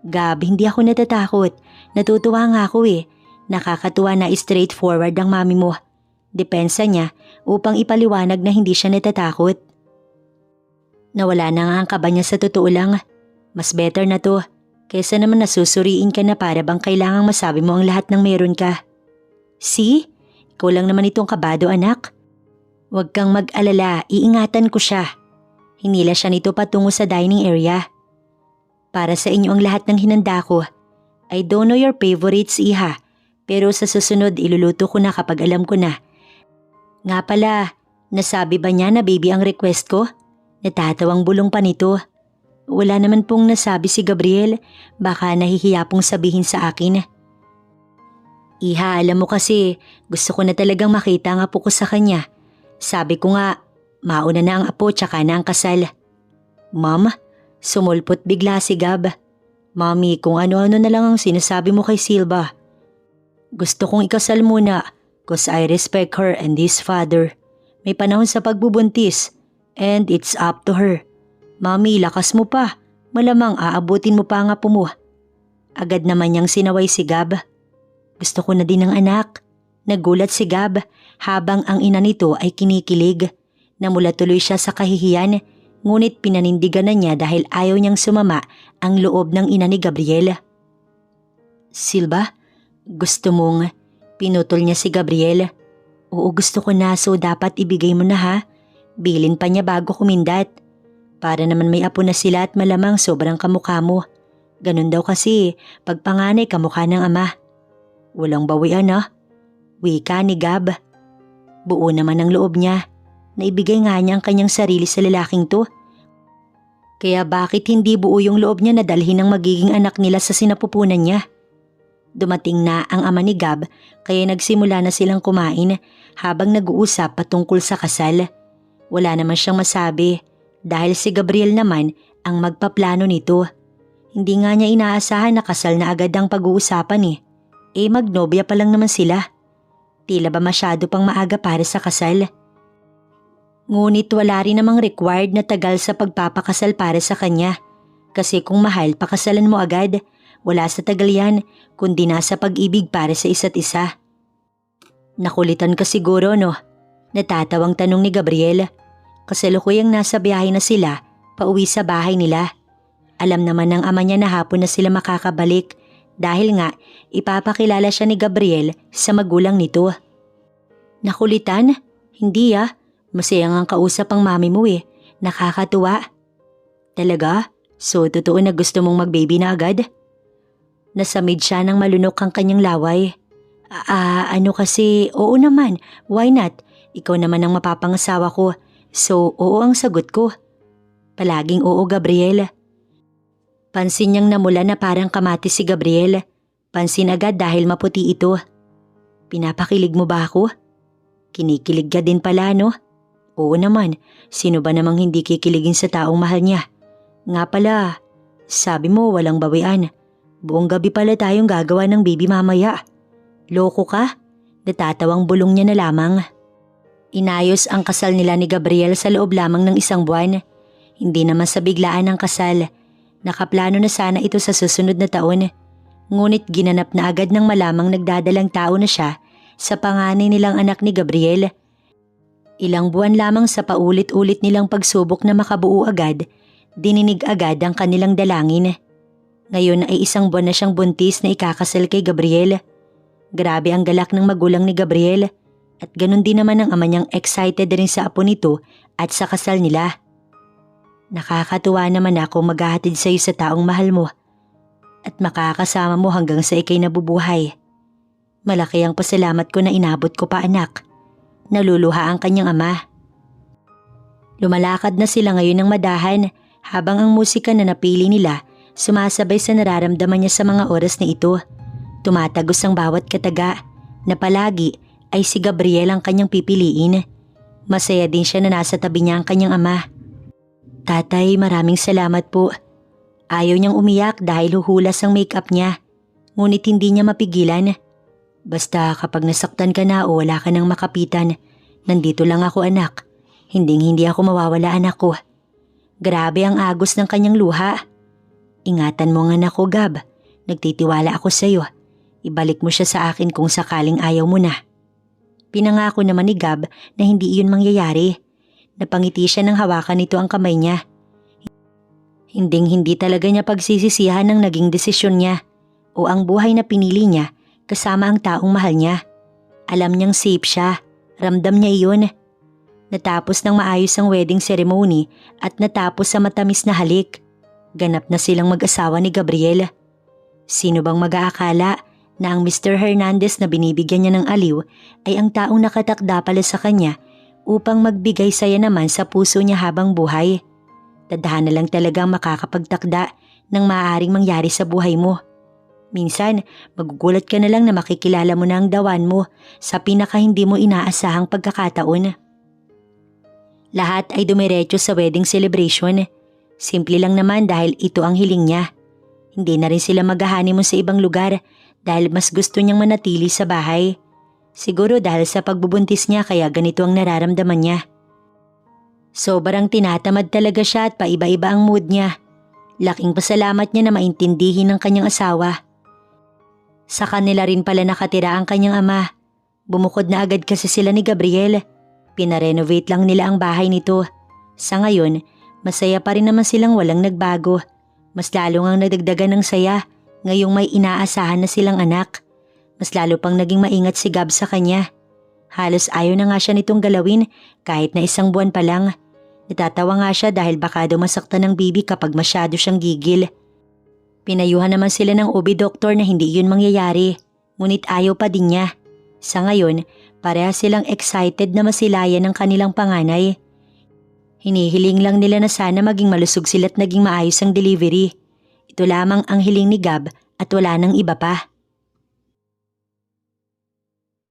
Gab, hindi ako natatakot. Natutuwa nga ako eh. Nakakatuwa na straightforward ang mami mo. Depensa niya upang ipaliwanag na hindi siya natatakot. Nawala na nga ang kaba niya sa totoo lang. Mas better na to. Kesa naman nasusuriin ka na para bang kailangang masabi mo ang lahat ng meron ka. See? Ikaw lang naman itong kabado anak. Huwag kang mag-alala, iingatan ko siya. Hinila siya nito patungo sa dining area. Para sa inyo ang lahat ng hinanda ko. I don't know your favorites, iha. Pero sa susunod iluluto ko na kapag alam ko na. Nga pala, nasabi ba niya na baby ang request ko? Natatawang bulong pa nito. Wala naman pong nasabi si Gabriel. Baka nahihiya pong sabihin sa akin. Iha, alam mo kasi, gusto ko na talagang makita ang apo ko sa kanya. Sabi ko nga, mauna na ang apo tsaka na ang kasal. Ma'am? Sumulpot bigla si Gab. Mami, kung ano-ano na lang ang sinasabi mo kay Silva. Gusto kong ikasal muna cause I respect her and his father. May panahon sa pagbubuntis and it's up to her. Mami, lakas mo pa. Malamang aabutin mo pa ang apo mo. Agad naman niyang sinaway si Gab. Gusto ko na din ng anak. Nagulat si Gab habang ang ina nito ay kinikilig. Namula tuloy siya sa kahihiyan. Ngunit pinanindigan na niya dahil ayaw niyang sumama ang loob ng ina ni Gabriel. Silva, gusto mong... Pinutol niya si Gabriel. Oo, gusto ko na so dapat ibigay mo na ha. Bilin pa niya bago kumindat. Para naman may apo na sila at malamang sobrang kamukha mo. Ganun daw kasi pag panganay kamukha ng ama. Walang bawian ha. Wika ni Gab. Buo naman ang loob niya. Naibigay nga niya ang kanyang sarili sa lalaking to. Kaya bakit hindi buo yung loob niya na dalhin ang magiging anak nila sa sinapupunan niya? Dumating na ang ama ni Gab kaya nagsimula na silang kumain habang nag-uusap patungkol sa kasal. Wala naman siyang masabi dahil si Gabriel naman ang magpaplano nito. Hindi nga niya inaasahan na kasal na agad ang pag-uusapan eh. Magnobya pa lang naman sila. Tila ba masyado pang maaga para sa kasal? Ngunit wala rin namang required na tagal sa pagpapakasal para sa kanya. Kasi kung mahal, pakasalan mo agad. Wala sa tagal yan, kundi nasa pag-ibig para sa isa't isa. Nakulitan ka siguro no? Natatawang tanong ni Gabriel. Kasalukuyang nasa biyahe na sila, pauwi sa bahay nila. Alam naman ng ama niya na hapon na sila makakabalik dahil nga ipapakilala siya ni Gabriel sa magulang nito. Nakulitan? Hindi ah. Masayang ang kausap ang mami mo eh. Nakakatuwa. Talaga? So totoo na gusto mong mag-baby na agad? Nasamid siya nang malunok ang kanyang laway. Ano kasi, oo naman, why not? Ikaw naman ang mapapangasawa ko. So, oo ang sagot ko. Palaging oo, Gabriel. Pansin niyang namula na parang kamatis si Gabriel. Pansin agad dahil maputi ito. Pinapakilig mo ba ako? Kinikilig ka din pala, no? Oo naman, sino ba namang hindi kikiligin sa taong mahal niya? Nga pala, sabi mo walang bawian. Buong gabi pala tayong gagawa ng baby mamaya. Loko ka? Natatawang bulong niya na lamang. Inayos ang kasal nila ni Gabriel sa loob lamang ng 1 buwan. Hindi naman sa biglaan ang kasal. Nakaplano na sana ito sa susunod na taon. Ngunit ginanap na agad ng malamang nagdadalang tao na siya sa panganay nilang anak ni Gabriel. Ilang buwan lamang sa paulit-ulit nilang pagsubok na makabuo agad, dininig agad ang kanilang dalangin. Ngayon ay 1 buwan na siyang buntis na ikakasal kay Gabriel. Grabe ang galak ng magulang ni Gabriel. At ganun din naman ang ama niyang excited rin sa apo nito at sa kasal nila. Nakakatuwa naman ako maghahatid sa iyo sa taong mahal mo at makakasama mo hanggang sa ikay nabubuhay. Malaki ang pasalamat ko na inabot ko pa, anak. Naluluha ang kanyang ama. Lumalakad na sila ngayon ng madahan habang ang musika na napili nila sumasabay sa nararamdaman niya sa mga oras na ito. Tumatagos ang bawat kataga na palagi ay si Gabriel ang kanyang pipiliin. Masaya din siya na nasa tabi niya ang kanyang ama. Tatay, maraming salamat po. Ayaw niyang umiyak dahil huhulas ang make-up niya. Ngunit hindi niya mapigilan. Basta kapag nasaktan ka na o wala ka nang makapitan, nandito lang ako, anak. Hindi ako mawawala, anak ko. Grabe ang agos ng kanyang luha. Ingatan mo ang anak ko, Gab. Nagtitiwala ako sa iyo. Ibalik mo siya sa akin kung sakaling ayaw mo na. Pinangako naman ni Gab na hindi iyon mangyayari. Napangiti siya nang hawakan nito ang kamay niya. Hindi talaga niya pagsisisihan ng naging desisyon niya o ang buhay na pinili niya kasama ang taong mahal niya. Alam niyang safe siya, ramdam niya iyon. Natapos ng maayos ang wedding ceremony at natapos sa matamis na halik. Ganap na silang mag-asawa ni Gabriel. Sino bang mag-aakala na ang Mr. Hernandez na binibigyan niya ng aliw ay ang taong nakatakda pala sa kanya upang magbigay saya naman sa puso niya habang buhay. Tadhana lang talaga ang makakapagtakda ng maaaring mangyari sa buhay mo. Minsan, magugulat ka na lang na makikilala mo na ang dawan mo sa pinaka hindi mo inaasahang pagkakataon. Lahat ay dumiretso sa wedding celebration. Simple lang naman dahil ito ang hiling niya. Hindi na rin sila mag-honeymoon sa ibang lugar dahil mas gusto niyang manatili sa bahay. Siguro dahil sa pagbubuntis niya kaya ganito ang nararamdaman niya. Sobrang tinatamad talaga siya at paiba-iba ang mood niya. Laking pasalamat niya na maintindihin ng kanyang asawa. Sa kanila rin pala nakatira ang kanyang ama. Bumukod na agad kasi sila ni Gabriel. Pinarenovate lang nila ang bahay nito. Sa ngayon, masaya pa rin naman silang walang nagbago. Mas lalo ngang nadagdagan ng saya ngayong may inaasahan na silang anak. Mas lalo pang naging maingat si Gab sa kanya. Halos ayaw na nga siya nitong galawin kahit na 1 buwan pa lang. Natatawa nga siya dahil baka daw masaktan ng baby kapag masyado siyang gigil. Pinayuhan naman sila ng OB doctor na hindi yun mangyayari. Ngunit ayaw pa din niya. Sa ngayon, pareha silang excited na masilayan ng kanilang panganay. Hinihiling lang nila na sana maging malusog sila at naging maayos ang delivery. Ito lamang ang hiling ni Gab at wala nang iba pa.